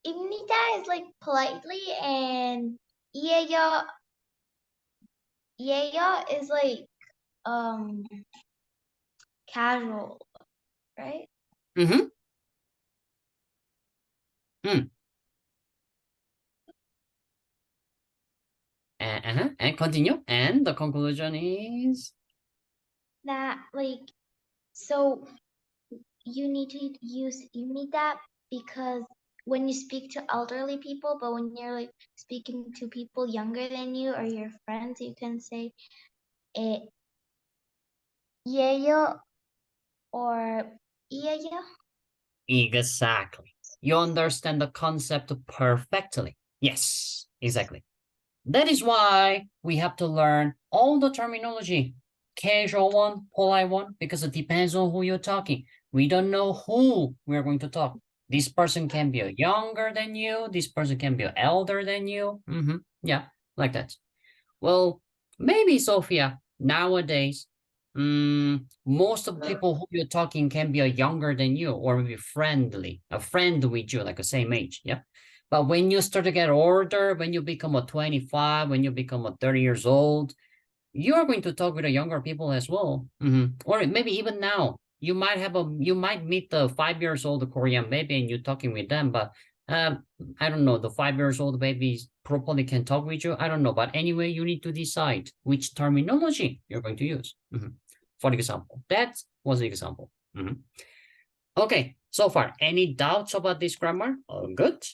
입니다 is like politely, and 이에요 is like casual, right? And continue. And the conclusion is That so you need to use 입니다 because when you speak to elderly people, but when you're speaking to people younger than you or your friends, you can say 예요 or 이에요. exactly. You understand the concept perfectly. Yes, exactly. That is why we have to learn all the terminology. Casual one, polite one, because it depends on who you're talking. We don't know who we're going to talk. This person can be younger than you. This person can be elder than you. Yeah, like that. Well, maybe, Sophia, nowadays, most of the people who you're talking can be younger than you or maybe friendly, a friend with you, like the same age. Yeah. But when you start to get older, when you become a 25, when you become a 30 years old, you are going to talk with the younger people as well. Or maybe even now, you might meet the 5 years old Korean baby and you're talking with them, but I don't know, the 5 years old babies properly can talk with you. I don't know, but anyway, you need to decide which terminology you're going to use. For example, that was the example. Okay, so far, any doubts about this grammar? All good?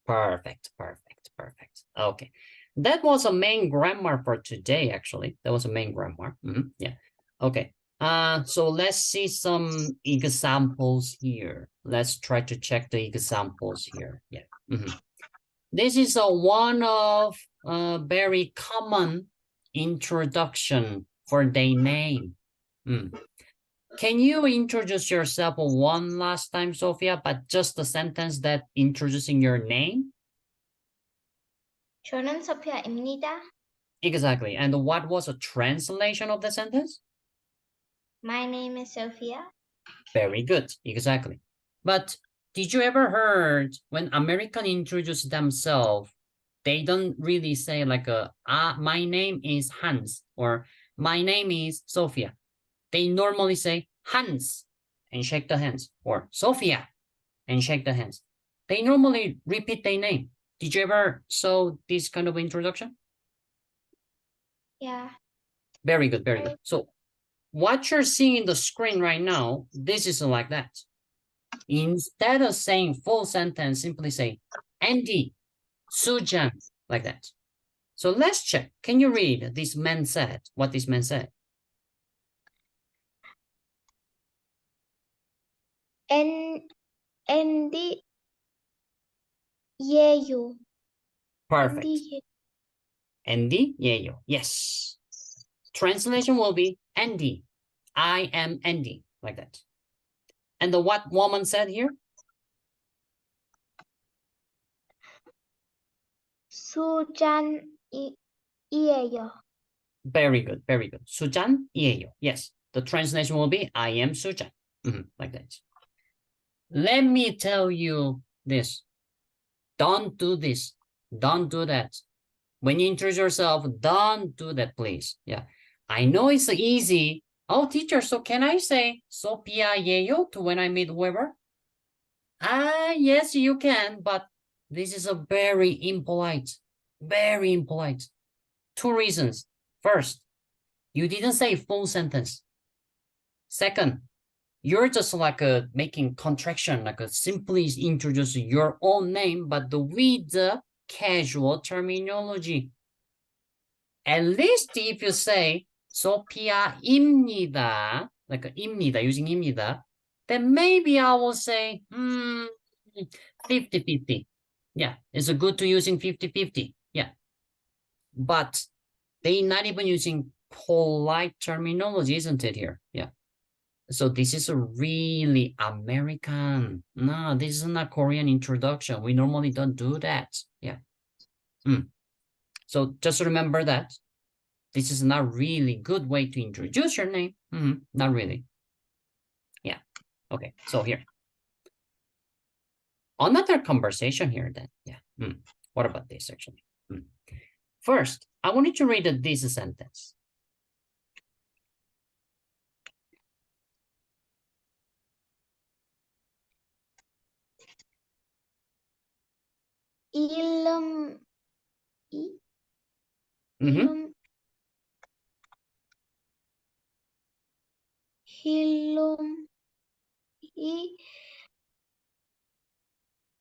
Perfect, perfect, perfect. Okay, that was a main grammar for today, actually. That was a main grammar. Yeah, okay. So let's see some examples here. Let's try to check the examples here. Yeah. This is a one of very common introduction for their name. Can you introduce yourself one last time, Sophia, but just the sentence that introducing your name? 저는 소피아입니다. Exactly. And what was a translation of the sentence? My name is Sophia. Very good. Exactly. But did you ever heard when American introduce themselves, they don't really say like my name is Hans or my name is Sophia. They normally say Hans and shake the hands or Sophia and shake the hands. They normally repeat their name. Did you ever saw this kind of introduction? Yeah. Very good, very good. So what you're seeing in the screen right now, this is like that. Instead of saying full sentence, simply say Andy, Sujan, like that. So let's check. Can you read this man said? What this man said? Andy 예요. Perfect. Andy Yeyo. Yes. Translation will be Andy. I am Andy, like that. And the what woman said here? 수잔이에요. Very good, very good. Sujan Yeyo. Yes. The translation will be I am Sujan. Like that. Let me tell you this. Don't do this. Don't do that. When you introduce yourself, don't do that, please. Yeah. I know it's easy. Oh, teacher, so can I say Sophia Yeyo to when I meet whoever? Yes, you can, but this is a very impolite. Very impolite. Two reasons. First, you didn't say full sentence. Second, you're just like making contraction, like simply introduce your own name, but with the casual terminology. At least if you say 소피아입니다, like 입니다, using 입니다, then maybe I will say 50-50. Yeah, it's good to using 50-50. Yeah. But they're not even using polite terminology, isn't it here? Yeah. So this is a really American. No, this is not Korean introduction. We normally don't do that. Yeah. So just remember that. This is not really good way to introduce your name. Not really. Yeah. Okay. So here. Another conversation here then. Yeah. What about this actually? First, I want you to read this sentence. 이름이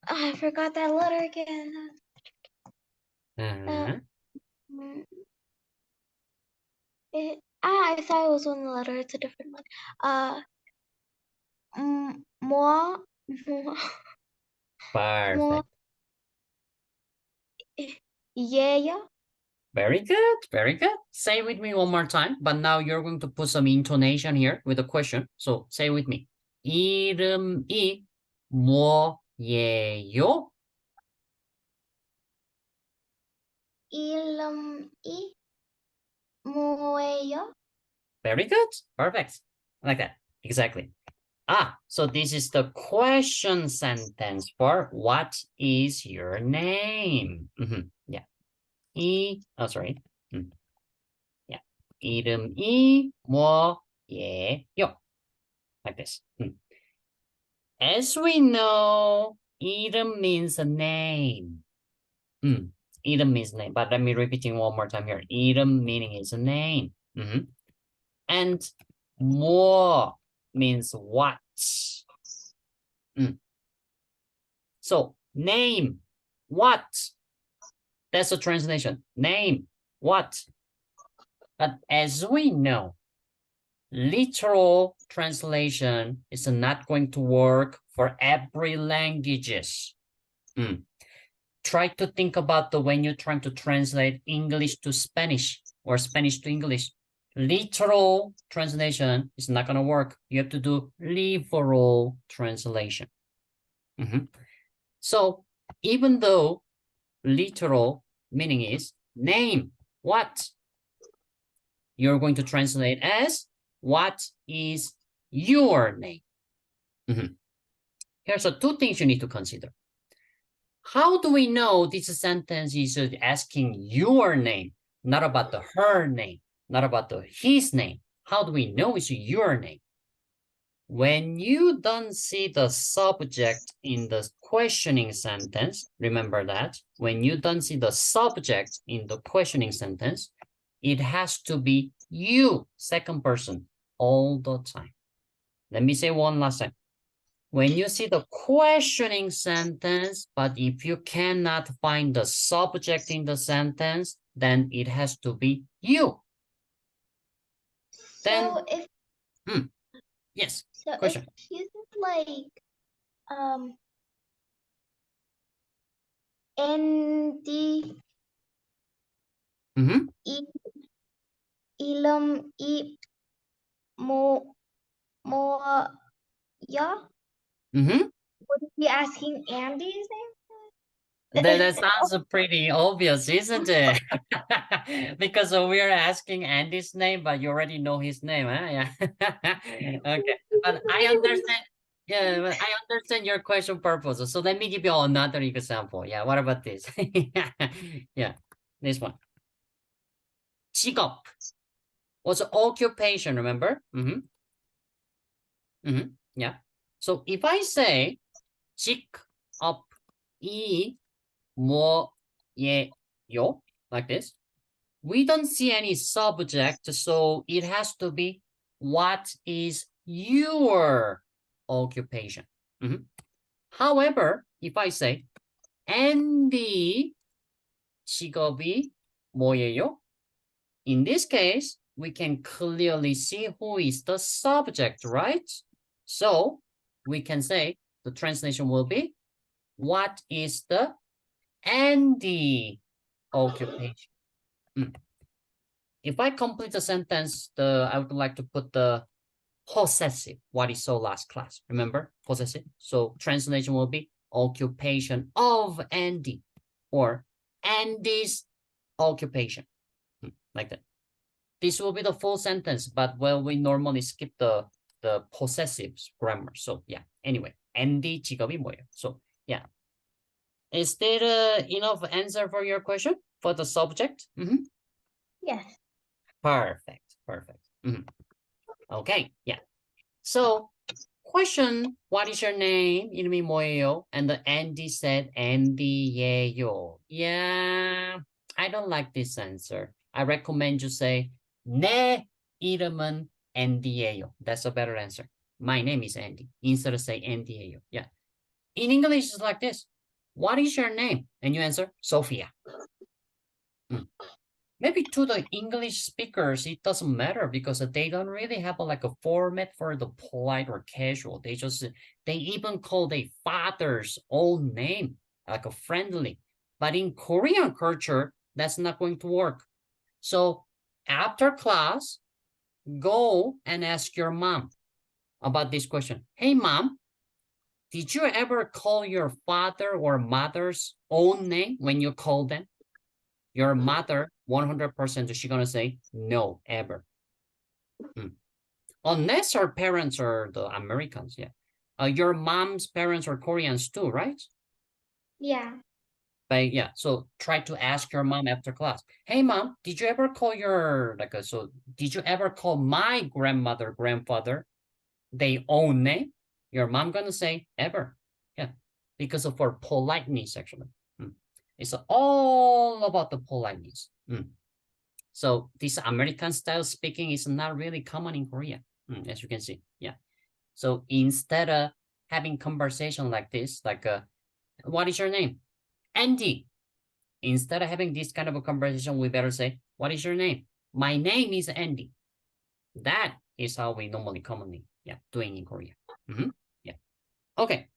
I forgot that letter again. I thought it was one letter. It's a different one. More. Perfect. Yeah. Very good. Very good. Say with me one more time, but now you're going to put some intonation here with a question. So say with me. 이름이 뭐예요? 이름이 뭐예요? Very good. Perfect. Like that. Exactly. So this is the question sentence for what is your name? Yeah. Sorry. Yeah. 이름이 뭐예요? Like this. As we know, 이름 means a name. 이름 means name, but let me repeating one more time here. 이름 meaning is a name. And 뭐 means what. So name, what? That's the translation. Name, what? But as we know, literal translation is not going to work for every languages. try to think about the when you're trying to translate English to Spanish or Spanish to English. Literal translation is not going to work. You have to do literal translation. So even though literal meaning is name, what? You're going to translate as what is your name? Here's two things you need to consider. How do we know this sentence is asking your name, not about the her name, not about the his name? How do we know it's your name? When you don't see the subject in the questioning sentence, remember that. When you don't see the subject in the questioning sentence, it has to be you, second person, all the time. Let me say one last time. When you see the questioning sentence, but if you cannot find the subject in the sentence, then it has to be you. Then, so if yes, so question. if he says like Andy Ilum I Mo yeah. Would you be asking Andy's name? That sounds pretty obvious, isn't it? Because we are asking Andy's name, but you already know his name, huh? Yeah. Okay, but I understand. Yeah, but I understand your question purpose. So let me give you another example. Yeah, what about this? Yeah, this one. 직업 was occupation, remember? Yeah. So if I say 직업이 뭐예요? Like this. We don't see any subject, so it has to be what is your occupation? However, if I say Andy 직업이 뭐예요? In this case, we can clearly see who is the subject, right? So we can say the translation will be, what is the Andy occupation? If I complete the sentence, I would like to put the possessive, what is so last class, remember? Possessive. So translation will be occupation of Andy or Andy's occupation, like that. This will be the full sentence, but well, we normally skip the possessive grammar. So yeah, anyway, Andy 직업이 뭐예요? So yeah. Is there enough answer for your question for the subject? Yes. Perfect. Okay, yeah. So question, what is your name? 이름이 뭐예요? And the Andy said, Andy예요. Yeah, I don't like this answer. I recommend you say, 내 이름은 Andy예요. That's a better answer. My name is Andy. Instead of say Andy예요. Yeah. In English, it's like this. What is your name? And you answer, Sophia. Maybe to the English speakers, it doesn't matter because they don't really have like a format for the polite or casual. They even call their father's own name, like a friendly. But in Korean culture, that's not going to work. So after class, go and ask your mom about this question. Hey, mom, did you ever call your father or mother's own name when you call them? Your mother, 100%, she's going to say, no, ever. Unless her parents are the Americans, yeah. Your mom's parents are Koreans too, right? Yeah. But yeah, so try to ask your mom after class. Hey, mom, did you ever call did you ever call my grandmother, grandfather, their own name? Your mom going to say, ever. Yeah, because of our politeness, actually. It's all about the politeness. So this American style speaking is not really common in Korea, as you can see. Yeah. So instead of having conversation like this, like, what is your name? Andy. Instead of having this kind of a conversation, we better say, what is your name? My name is Andy. That is how we normally commonly, doing in Korea. Yeah. Okay.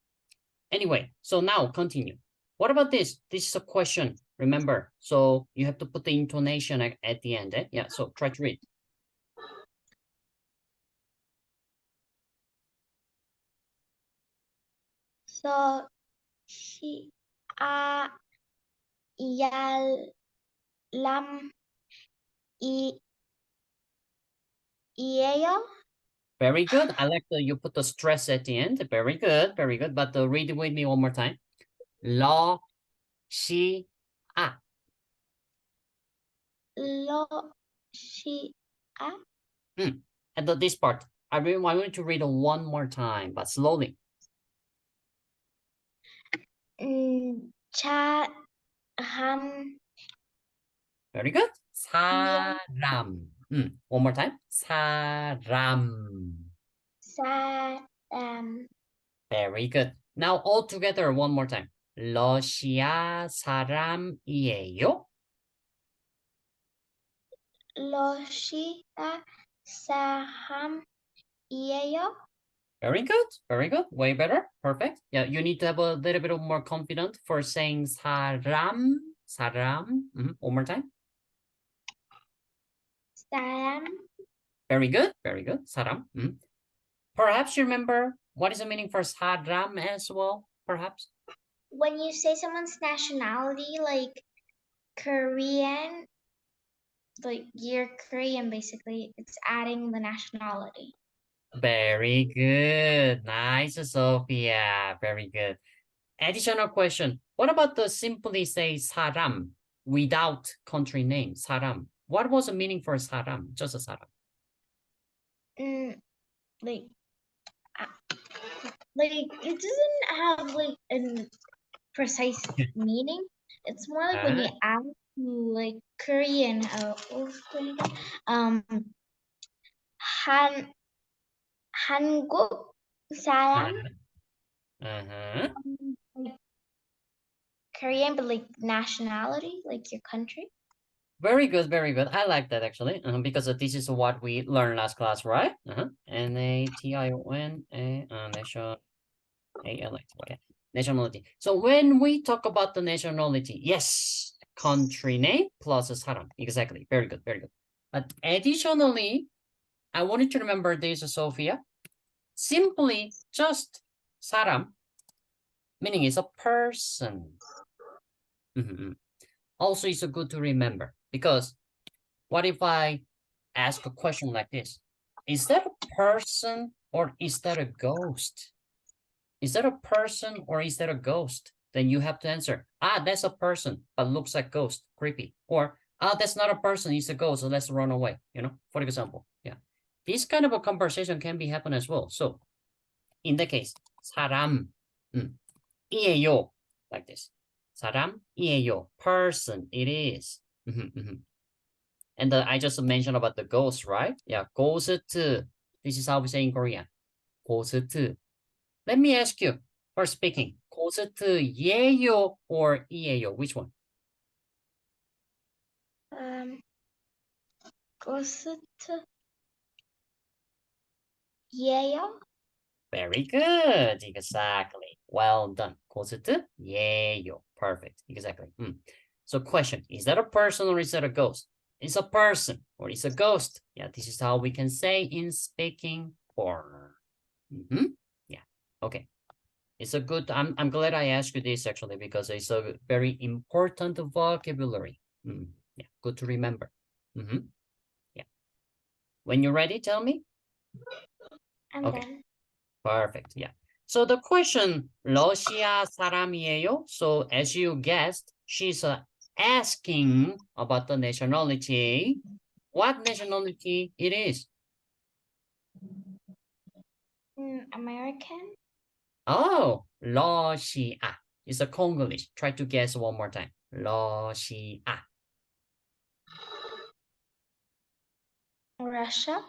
Anyway, so now continue. What about this? This is a question, remember. So you have to put the intonation at the end. Yeah, so try to read. So she yalam y ella. Very good. I like that you put the stress at the end. Very good, very good. But read it with me one more time. Lo, she, a. Lo she And this part, I really want you to read it one more time, but slowly. cha ham Very good. 사람. One more time. 사람. saram. Very good. Now all together one more time. 러시아 사람이에요. 러시아 사람이에요. Very good. Very good. Way better. Perfect. Yeah, you need to have a little bit of more confidence for saying 사람. 사람. One more time. 사람. Very good. Very good. 사람. Perhaps you remember what is the meaning for 사람 as well? Perhaps. When you say someone's nationality, like Korean, like you're Korean, basically, it's adding the nationality. Very good. Nice, Sophia. Very good. Additional question. What about the simply say 사람 without country name? 사람. What was the meaning for 사람? Just a 사람. Like it doesn't have like a precise meaning. It's more like when you add to like Korean, 한국 사람, like Korean, but like nationality, like your country. Very good, very good. I like that actually, because this is what we learned last class, right? Nation, okay. Nationality. So when we talk about the nationality, yes, country name plus 사람. Exactly. Very good, very good. But additionally, I wanted to remember this, Sophia. Simply just 사람, meaning is a person. Also, it's good to remember because what if I ask a question like this? Is that a person or is that a ghost? Is that a person or is that a ghost? Then you have to answer, that's a person, but looks like ghost, creepy. Or, that's not a person, it's a ghost, so let's run away, for example. Yeah. This kind of a conversation can be happen as well. So, in the case, 사람, 이에요, like this. 사람이에요, person, it is. And I just mentioned about the ghost, right? Yeah, ghost. This is how we say in Korean. Ghost. Let me ask you, for speaking, ghost예요 or 이에요? Which one? ghost예요. Very good. Exactly. Well done. ghost예요. Perfect. Exactly. So question, is that a person or is that a ghost? It's a person or it's a ghost. Yeah, this is how we can say in speaking form. Yeah. Okay. It's a good, I'm glad I asked you this actually because it's a very important vocabulary. Yeah, good to remember. Yeah. When you're ready, tell me. I'm okay. done. Perfect. Yeah. So the question, 러시아 사람이에요? So as you guessed, she's asking about the nationality. What nationality it is? American. Oh, 러시아. It's a Congolese. Try to guess one more time. 러시아. Russia.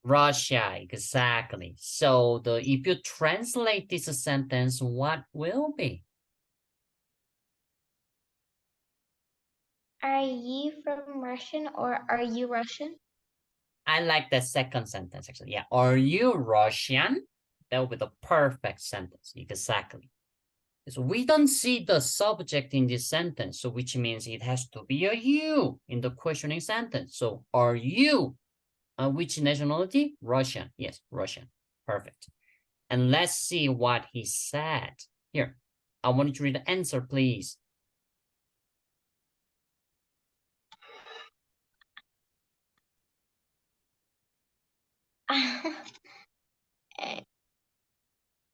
Russia, exactly. So if you translate this sentence, what will be? Are you from Russian or are you Russian? I like the second sentence actually. Yeah. Are you Russian? That would be the perfect sentence. Exactly. So we don't see the subject in this sentence, so which means it has to be a you in the questioning sentence. So are you which nationality? Russian. Yes, Russian. Perfect. And let's see what he said. Here, I want you to read the answer, please.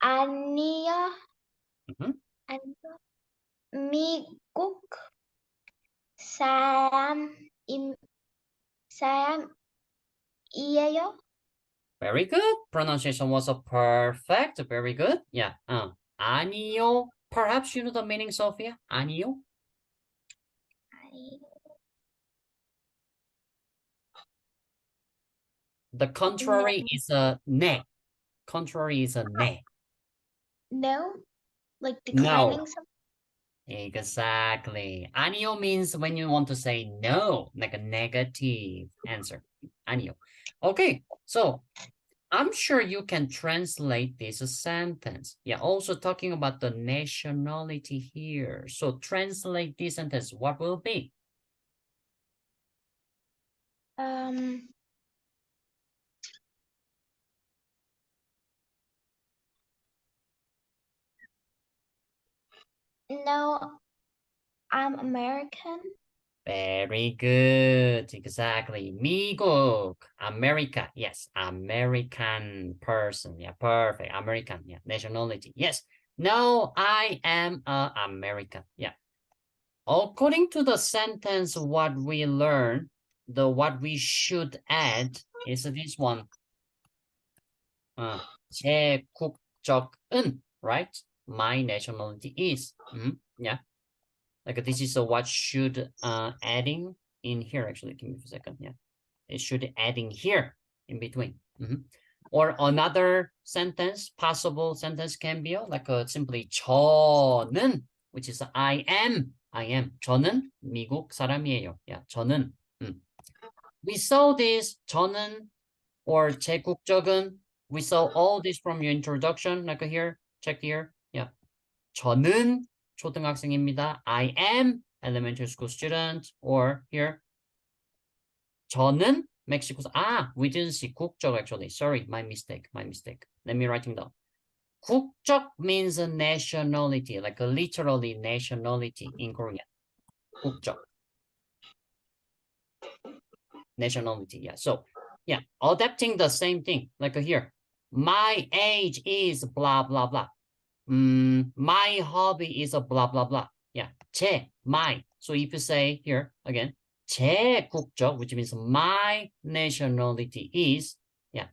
아니요. Mhm. 아니요. 미국 사람이에요. Very good. Pronunciation was a perfect. Very good. Yeah. 아니요. Perhaps you know the meaning, Sophia? 아니요. The contrary is a 네. Contrary is a 네. No, like No. declining something. Exactly. 아니요 means when you want to say no, like a negative answer. 아니요. Okay, so I'm sure you can translate this sentence. Yeah, also talking about the nationality here. So translate this sentence. What will be? No, I'm American. Very good. Exactly. 미국, America. Yes, American person. Yeah, perfect. American. Yeah, nationality. Yes. No, I am American. Yeah. According to the sentence, what we learn, what we should add is this one. 제 국적은, right? My nationality is. Yeah. Like this is what should adding in here. Actually, give me a second. Yeah. It should adding here in between. Or another sentence, possible sentence can be like simply 저는, which is I am. 저는 미국 사람이에요. Yeah, 저는. We saw this 저는 or 제 국적은. We saw all this from your introduction, like here. Check here. Yeah. 저는 초등학생입니다. I am elementary school student. Or here. 저는 Mexico. We didn't see 국적 actually. Sorry, my mistake. Let me write it down. 국적 means a nationality, like a literally nationality in Korean. 국적. Nationality, yeah. So, yeah, adapting the same thing, like here. My age is blah, blah, blah. My hobby is a blah, blah, blah. Yeah, 제, my. So if you say here, again, 제 국적, which means my nationality is, yeah.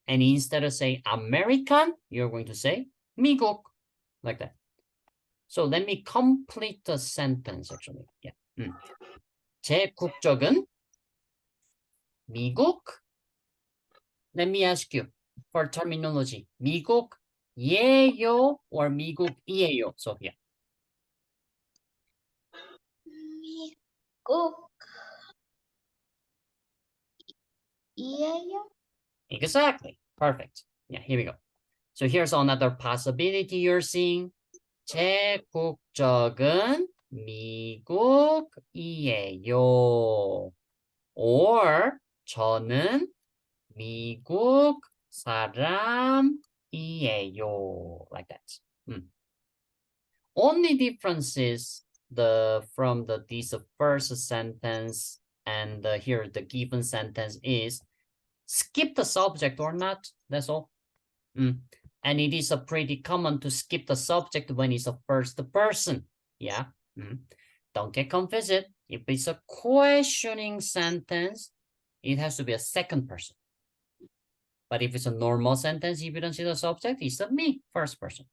And instead of say American, you're going to say 미국, like that. So let me complete the sentence actually. Yeah. 제 국적은 미국. Let me ask you for terminology. 미국이에요 or 미국이에요, Sophia? 미국이에요. Exactly. Perfect. Yeah, here we go. So here's another possibility you're seeing. 제 국적은 미국이에요. Or 저는 미국 사람이에요. Like that. Only difference is from this first sentence and here the given sentence is skip the subject or not. That's all. And it is pretty common to skip the subject when it's a first person. Yeah. Don't get confused. If it's a questioning sentence, it has to be a second person. But if it's a normal sentence, if you don't see the subject, it's a me, first person.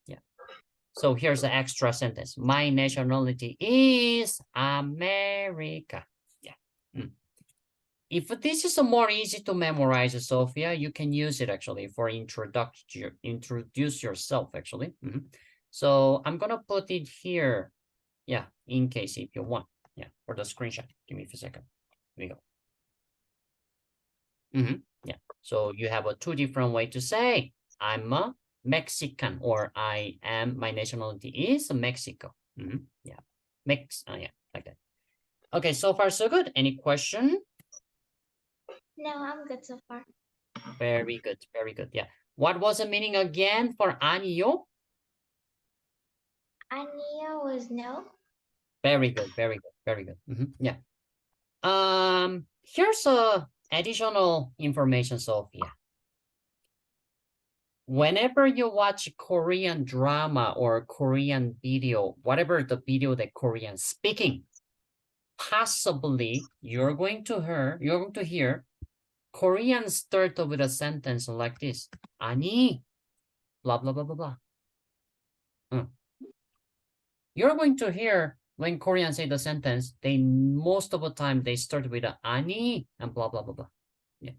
Yeah. So here's the extra sentence. My nationality is America. Yeah. If this is a more easy to memorize, Sophia, you can use it actually for introduce yourself actually. So I'm gonna put it here. Yeah, in case if you want. Yeah, for the screenshot. Give me a second. Here we go. Yeah. So you have a two different way to say I'm Mexican, or my nationality is Mexico. Yeah, yeah, like that. Okay, so far so good. Any question? No, I'm good so far. Very good, very good. Yeah. What was the meaning again for año? Año was no. Very good, very good, very good. Yeah. Here's additional information, Sophia. Whenever you watch Korean drama or Korean video, whatever the video that Korean speaking, possibly you're going to hear Korean start with a sentence like this. 아니, blah, blah, blah, blah, blah. You're going to hear when Koreans say the sentence, most of the time they start with a 아니 and blah, blah, blah, blah. Yeah.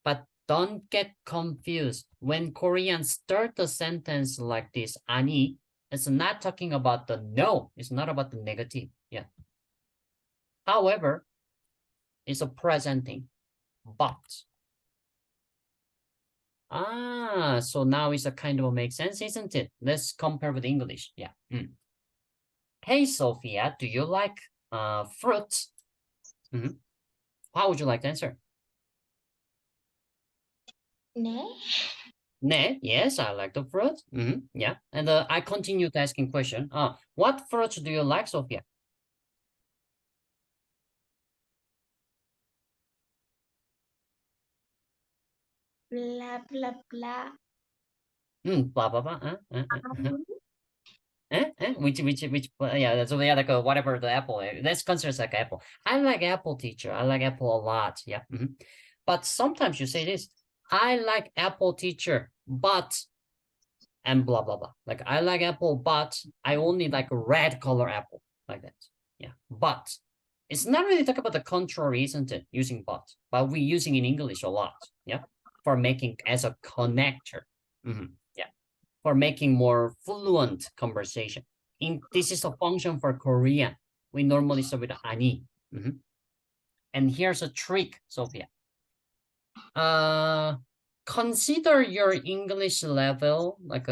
But don't get confused. When Koreans start the sentence like this, 아니, it's not talking about the no. It's not about the negative. Yeah. However, it's a presenting, but. So now it's a kind of make sense, isn't it? Let's compare with English. Yeah. Hey, Sophia, do you like fruits? How would you like to answer? Ne? Ne, yes, I like the fruit. Yeah, and I continue to asking question. What fruits do you like, Sophia? Blah blah blah. Blah blah blah. Which yeah, so yeah, like whatever the apple. That's considered like apple. I like apple, teacher. I like apple a lot. Yeah. But sometimes you say this. I like apple, teacher, but and blah blah blah. Like I like apple, but I only like a red color apple, like that. Yeah, but it's not really talk about the contrary, isn't it? Using but we using in English a lot. Yeah, for making as a connector. Yeah, for making more fluent conversation. This is a function for Korean. We normally start with 아니. And here's a trick, Sophia. Consider your English level like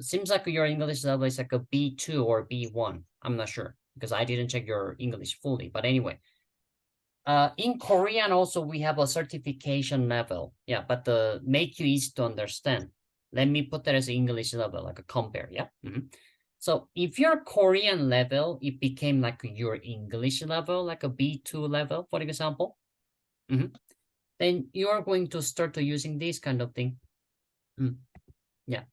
seems like your English level is like a B2 or B1. I'm not sure because I didn't check your English fully. But anyway, in Korean also we have a certification level. Yeah, but the make you easy to understand. Let me put that as English level, like a compare. Yeah. So if your Korean level, it became like your English level, like a B2 level, for example. Then you're going to start to using this kind of thing. Yeah,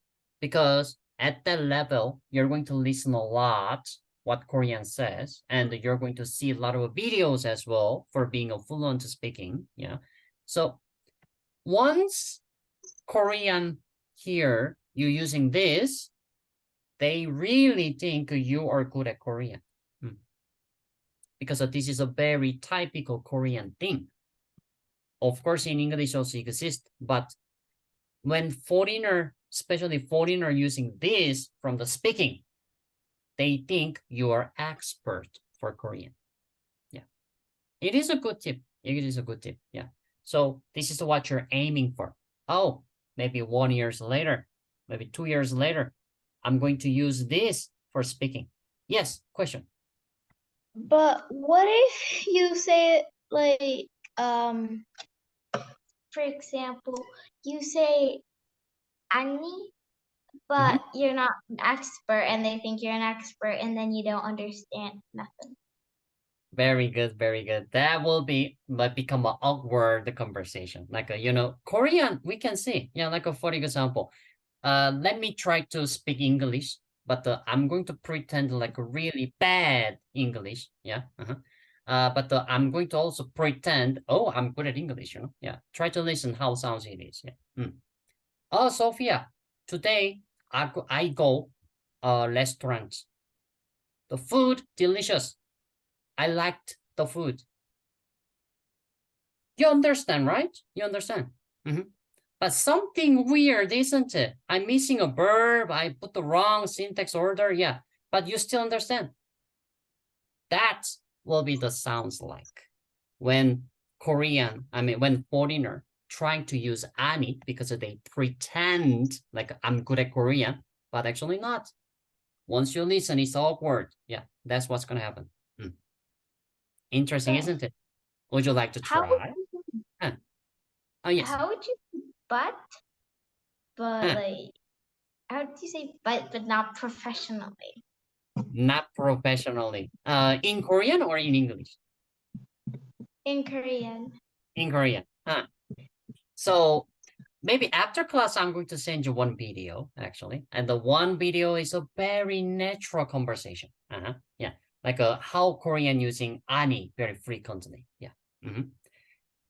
because at that level, you're going to listen a lot what Korean says, and you're going to see a lot of videos as well for being a fluent speaking. Yeah, so once Korean here, you using this, they really think you are good at Korean. Because this is a very typical Korean thing. Of course, in English also exists, but when foreigner, especially foreigner using this from the speaking, they think you are expert for Korean. Yeah, it is a good tip. It is a good tip. Yeah. So this is what you're aiming for. Oh, maybe 1 year later, maybe 2 years later, I'm going to use this for speaking. Yes, question. But what if you say like for example, you say Annie, but you're not an expert and they think you're an expert and then you don't understand nothing. Very good, very good. That will become an awkward conversation. Like Korean, we can see. Yeah, like for example, let me try to speak English, but I'm going to pretend like a really bad English. Yeah. But I'm going to also pretend, oh, I'm good at English, Yeah. Try to listen how sounds it is. Yeah. Oh, Sophia, today I go restaurant. The food delicious. I liked the food. You understand, right? You understand. But something weird, isn't it? I'm missing a verb. I put the wrong syntax order. Yeah, but you still understand. That will be the sounds like when when foreigner trying to use Ani because they pretend like I'm good at Korean, but actually not. Once you listen, it's awkward. Yeah, that's what's going to happen. Interesting, But isn't it? Would you like to how try? Oh, yes. how would you say but Huh. like how would you say but not professionally? Not professionally. In Korean or in English? In Korean. In Korean. So maybe after class, I'm going to send you one video, actually. And the one video is a very natural conversation. Yeah. Like how Korean using Ani very frequently. Yeah.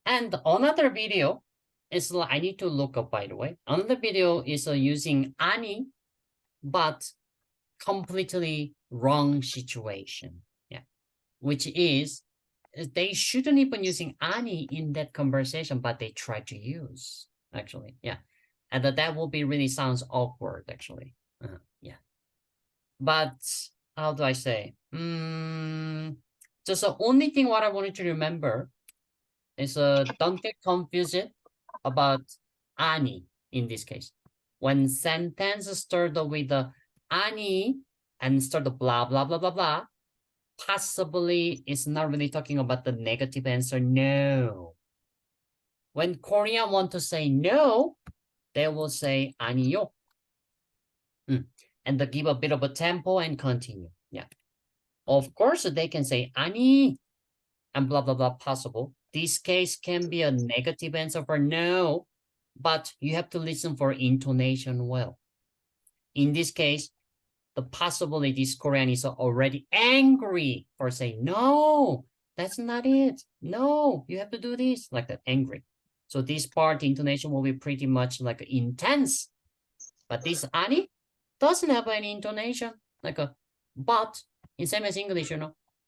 And another video is, I need to look up, by the way. Another video is using Ani, but completely wrong situation. Yeah. Which is, they shouldn't even using Ani in that conversation, but they try to use, actually. Yeah. And that will be really sounds awkward, actually. Yeah. But how do I say? Just the only thing what I wanted to remember is don't get confused about Ani in this case. When sentence started with the Ani and start the blah, blah, blah, blah, blah, possibly it's not really talking about the negative answer, no. When Korean want to say no, they will say 아니요. And they give a bit of a tempo and continue. Yeah. Of course, they can say 아니 and blah, blah, blah possible. This case can be a negative answer for no, but you have to listen for intonation well. In this case, the possibility this Korean is already angry for saying, no, that's not it. No, you have to do this, like that, angry. So this part, intonation will be pretty much like intense. But this Ani doesn't have any intonation, like a but, in same as English,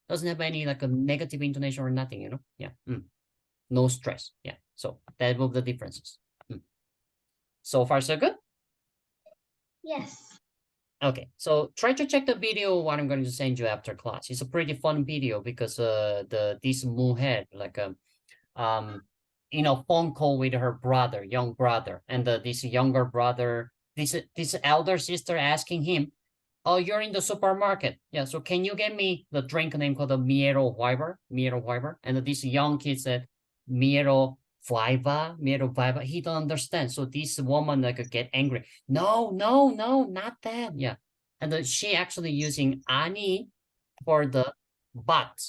doesn't have any like a negative intonation or nothing, Yeah. No stress. Yeah. So that will be the differences. So far, so good? Yes. Okay, so try to check the video what I'm going to send you after class. It's a pretty fun video because this Moo had like a phone call with her brother, young brother, and this younger brother, this elder sister asking him, "Oh, you're in the supermarket, yeah? So can you get me the drink name called the Miero Huiber?" And this young kid said, "Miero Viva. He don't understand. So this woman like get angry. No, not that. Yeah. And she actually using Ani for the but,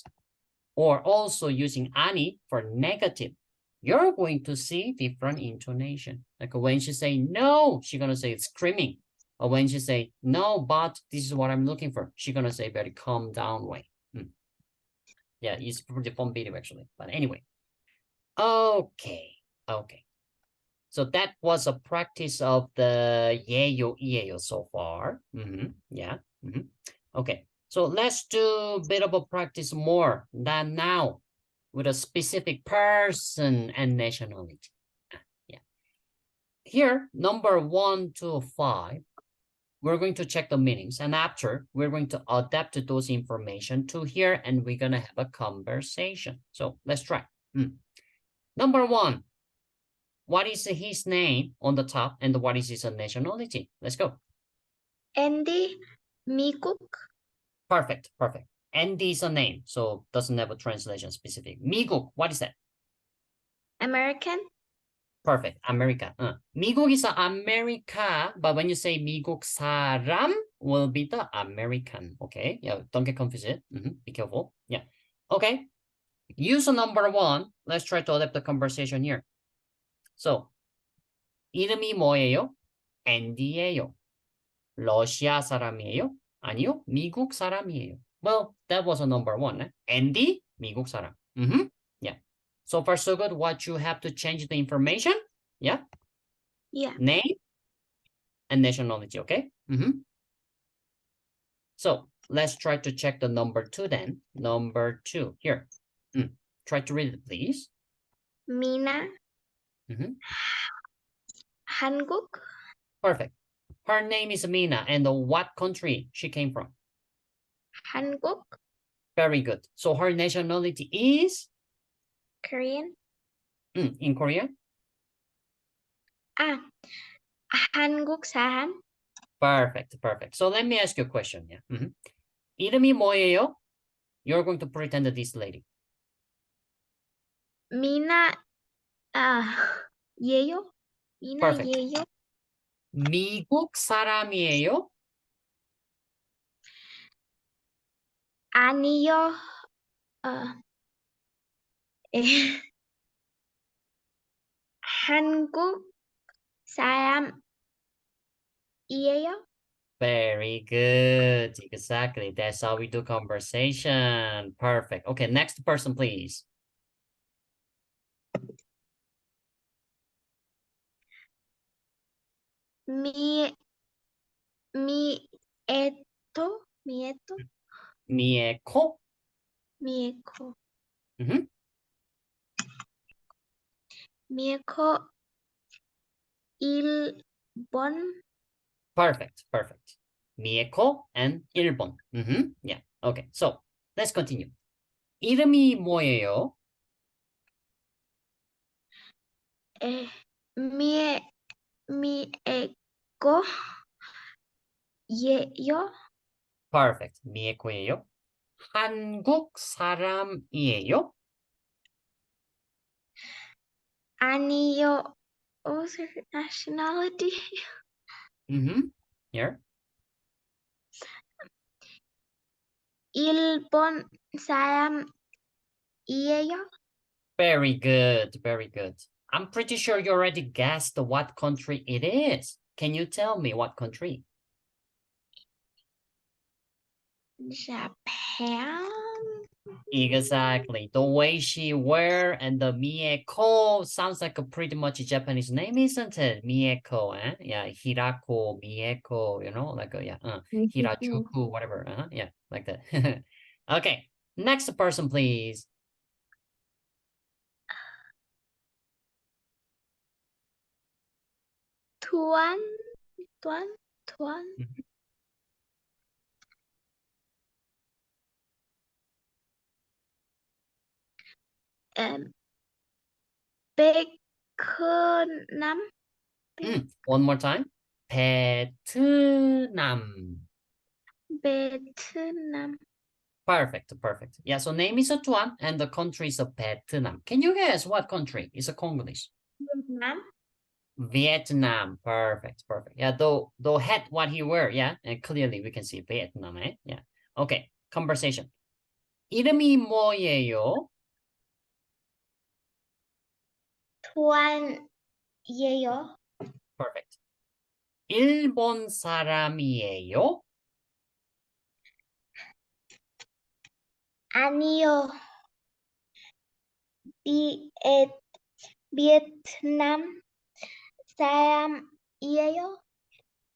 or also using Ani for negative. You're going to see different intonation. Like when she say no, she's gonna say it's screaming. Or when she say no, but this is what I'm looking for, she's gonna say very calm down way. Yeah, it's pretty fun video actually. But anyway. Okay. So that was a practice of the 예요, 이에요 so far. Yeah. Okay. So let's do a bit of a practice more than now with a specific person and nationality. Yeah. Here, number 1 to 5, we're going to check the meanings. And after, we're going to adapt those information to here and we're going to have a conversation. So let's try. Number 1, what is his name on the top and what is his nationality? Let's go. Andy, 미국. Perfect. Andy is a name, so doesn't have a translation specific. 미국, what is that? American. Perfect. America. 미국 is America, but when you say 미국 사람, will be the American. Okay. Yeah. Don't get confused. Be careful. Yeah. Okay. User number 1. Let's try to adapt the conversation here. So, 이름이 뭐예요? 앤디예요. 러시아 사람이에요? 아니요, 미국 사람이에요. Well, that was a number 1. Andy, 미국 사람. Yeah. So far, so good. What you have to change the information? Yeah. Yeah. Name and nationality. Okay. So let's try to check the number 2 then. Number 2 here. Try to read it, please. Mina. 한국. Perfect. Her name is Mina, and what country she came from? 한국. Very good. So her nationality is? Korean. In Korea? 한국 사람. Perfect, perfect. So let me ask you a question. Yeah. 이름이 뭐예요? You're going to pretend that this lady. 미나, 예요? 미나 Perfect. 예요? 미국 사람이에요? 아니요. 에, 한국 사람이에요? Very good. Exactly. That's how we do conversation. Perfect. Okay, next person, please. 미에토? 미에토? 미에코? 미에코. Mm-hmm. 미에코 일본? Perfect, perfect. 미에코 and 일본. Yeah. Okay, so let's continue. 이름이 뭐예요? 미에코 예요? Perfect. 미에코예요. 한국 사람이에요? 아니요. What's her nationality? Here. 일본 사람이에요? Very good, very good. I'm pretty sure you already guessed what country it is. Can you tell me what country? Japan? Exactly. The way she wear and the Mieko sounds like a pretty much Japanese name, isn't it? Mieko, eh? Yeah, Hirako, Mieko, you know, like Hirajuku, whatever. Yeah, like that. Okay, next person, please. Tuan? 베트남? One more time. 베트남. 베트남. Perfect, perfect. Yeah, so name is a Tuan and the country is a Vietnam. Can you guess what country is a Congolese? Vietnam? Vietnam. Perfect, perfect. Yeah, though hat what he wear, yeah, and clearly we can see Vietnam, eh? Yeah. Okay, conversation. 이름이 뭐예요? 투안이에요? Perfect. 일본 사람이에요? 아니요. 비에트남 사람이에요?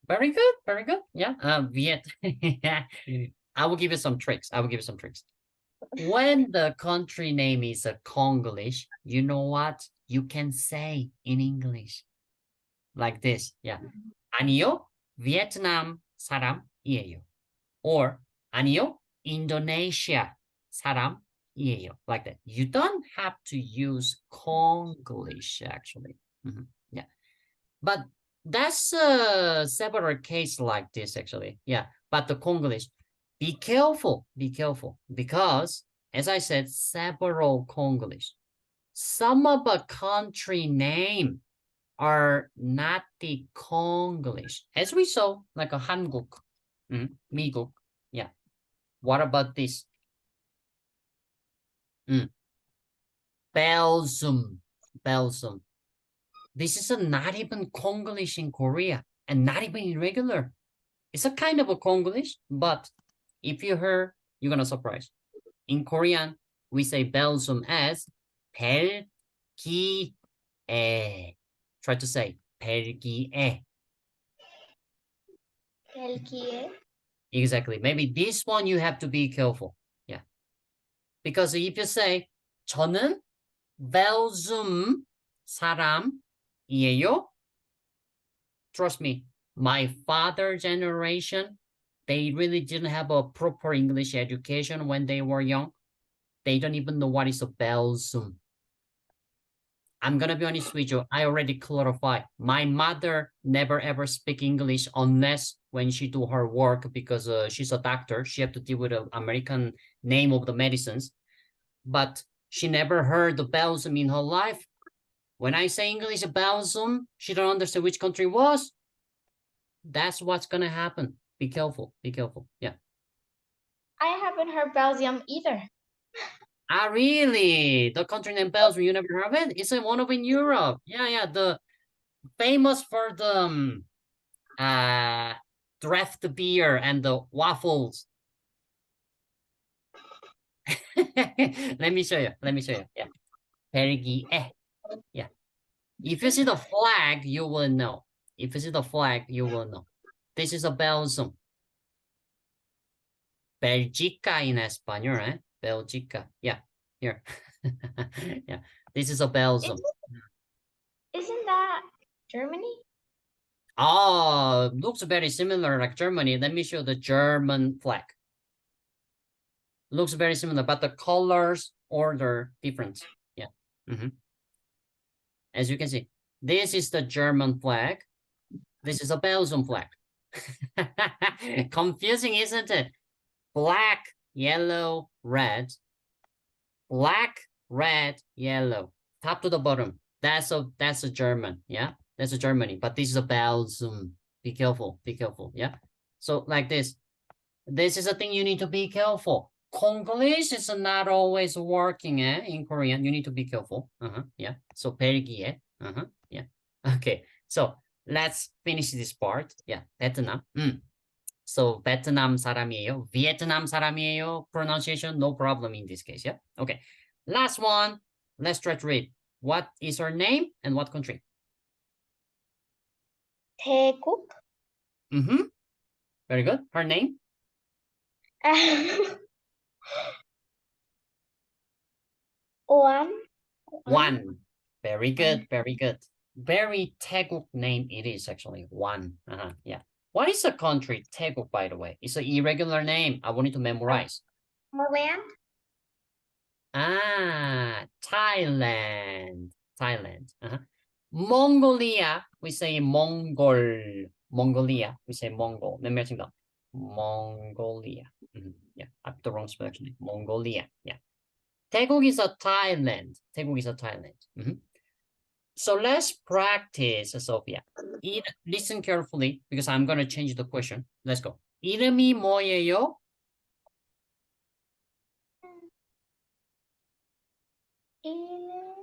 Very good, very good. Yeah, Viet. I will give you some tricks. I will give you some tricks. When the country name is a Congolese, you know what you can say in English? Like this, yeah. 아니요, Vietnam 사람이에요. Or 아니요, Indonesia 사람이에요. Like that. You don't have to use Congolish actually. Yeah. But that's several case like this actually. Yeah. But the Congolish, be careful, because as I said, several Congolish. Some of the country name are not the Congolish. As we saw, like a 한국, 미국. Yeah. What about this? Belgium. This is not even Congolish in Korea and not even irregular. It's a kind of a Congolish, but if you heard, you're gonna surprise. In Korean, we say Belgium as 벨기에. Try to say 벨기에. 벨기에? Exactly. Maybe this one you have to be careful. Yeah. Because if you say 저는 Belgium 사람이에요. Trust me, my father generation, they really didn't have a proper English education when they were young. They don't even know what is a Belgium. I'm gonna be honest with you. I already clarified. My mother never ever speak English unless when she do her work because she's a doctor. She have to deal with the American name of the medicines, but she never heard the Belgium in her life. When I say English Belgium, she don't understand which country it was. That's what's gonna happen. Be careful. Be careful. Yeah. I haven't heard Belgium either. Ah, really? The country named Belgium, you never heard of it? It's one of in Europe. Yeah, yeah. The famous for the draft beer and the waffles. Let me show you. Let me show you. Yeah. België. Yeah. If you see the flag, you will know. If you see the flag, you will know. This is a Belgium. Belgica in Espanol, eh? Belgica. Yeah. Here. Yeah. This is a Belgium. Isn't that Germany? Oh, looks very similar like Germany. Let me show the German flag. Looks very similar, but the colors order different. Yeah. As you can see, this is the German flag. This is a Belgium flag. Confusing, isn't it? Black, yellow, red. Black, red, yellow. Top to the bottom. That's a German. Yeah. That's a Germany, but this is a Belgium. Be careful. Be careful. Yeah. So like this. This is a thing you need to be careful. Congolese is not always working in Korean. You need to be careful. Yeah. So België. Yeah. Okay. So let's finish this part. Yeah. Vietnam. So Vietnam 사람이에요. Vietnam 사람이에요. Pronunciation, no problem in this case. Yeah. Okay. Last one. Let's try to read. What is her name and what country? 태국. Very good. Her name? One. Very good. Very good. Very Taeguk name it is actually. One. Yeah. What is the country? Taeguk, by the way. It's an irregular name. I want you to memorize. Thailand. Thailand. Thailand. Mongolia. We say Mongol. Mongolia. We say Mongol. Let me write it down. Mongolia. Yeah. I have the wrong spelling. Mongolia. Yeah. Taeguk is a Thailand. Taeguk is a Thailand. So let's practice, Sophia. Listen carefully because I'm going to change the question. Let's go. 이름이 뭐예요? 이름이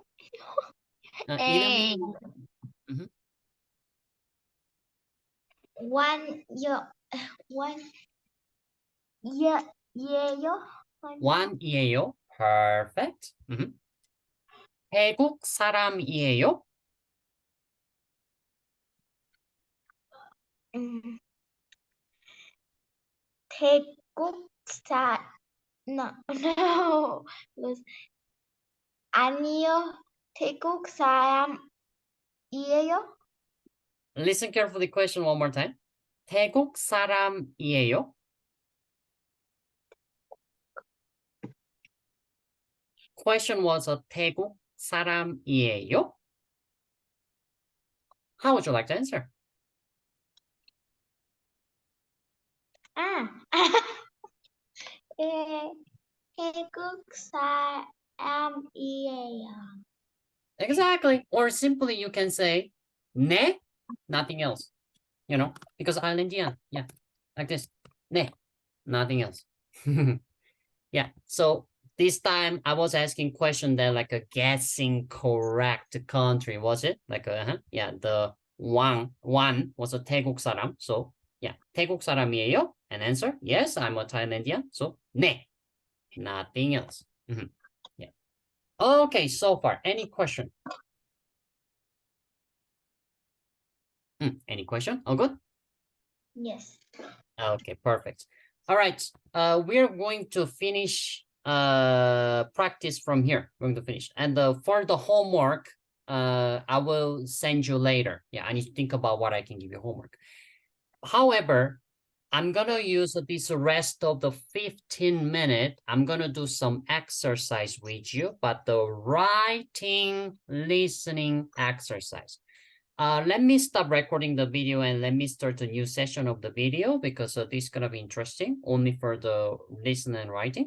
원이에요. Perfect. 태국 사람이에요? 태국 no. 아니요. 태국 사람이에요? Listen carefully. Question one more time. 태국 사람이에요? Question was a 태국 사람이에요? How would you like to answer? 태국 사람이에요. Exactly. Or simply you can say 네, nothing else. You know, because Islandian. Yeah, like this. 네, nothing else. Yeah. So this time I was asking question that like a guessing correct country, was it? Like yeah, the one was a 태국 사람. So yeah, 태국 사람이에요? And answer, yes, I'm a Thailandian. So 네, nothing else. Yeah. Okay, so far, any question? Any question? All good? Yes. Okay, perfect. All right, we're going to finish practice from here. We're going to finish. And for the homework, I will send you later. Yeah, I need to think about what I can give you homework. However, I'm gonna use this rest of the 15 minute. I'm gonna do some exercise with you, but the writing, listening exercise. Let me stop recording the video and let me start a new session of the video because this is gonna be interesting only for the listening and writing.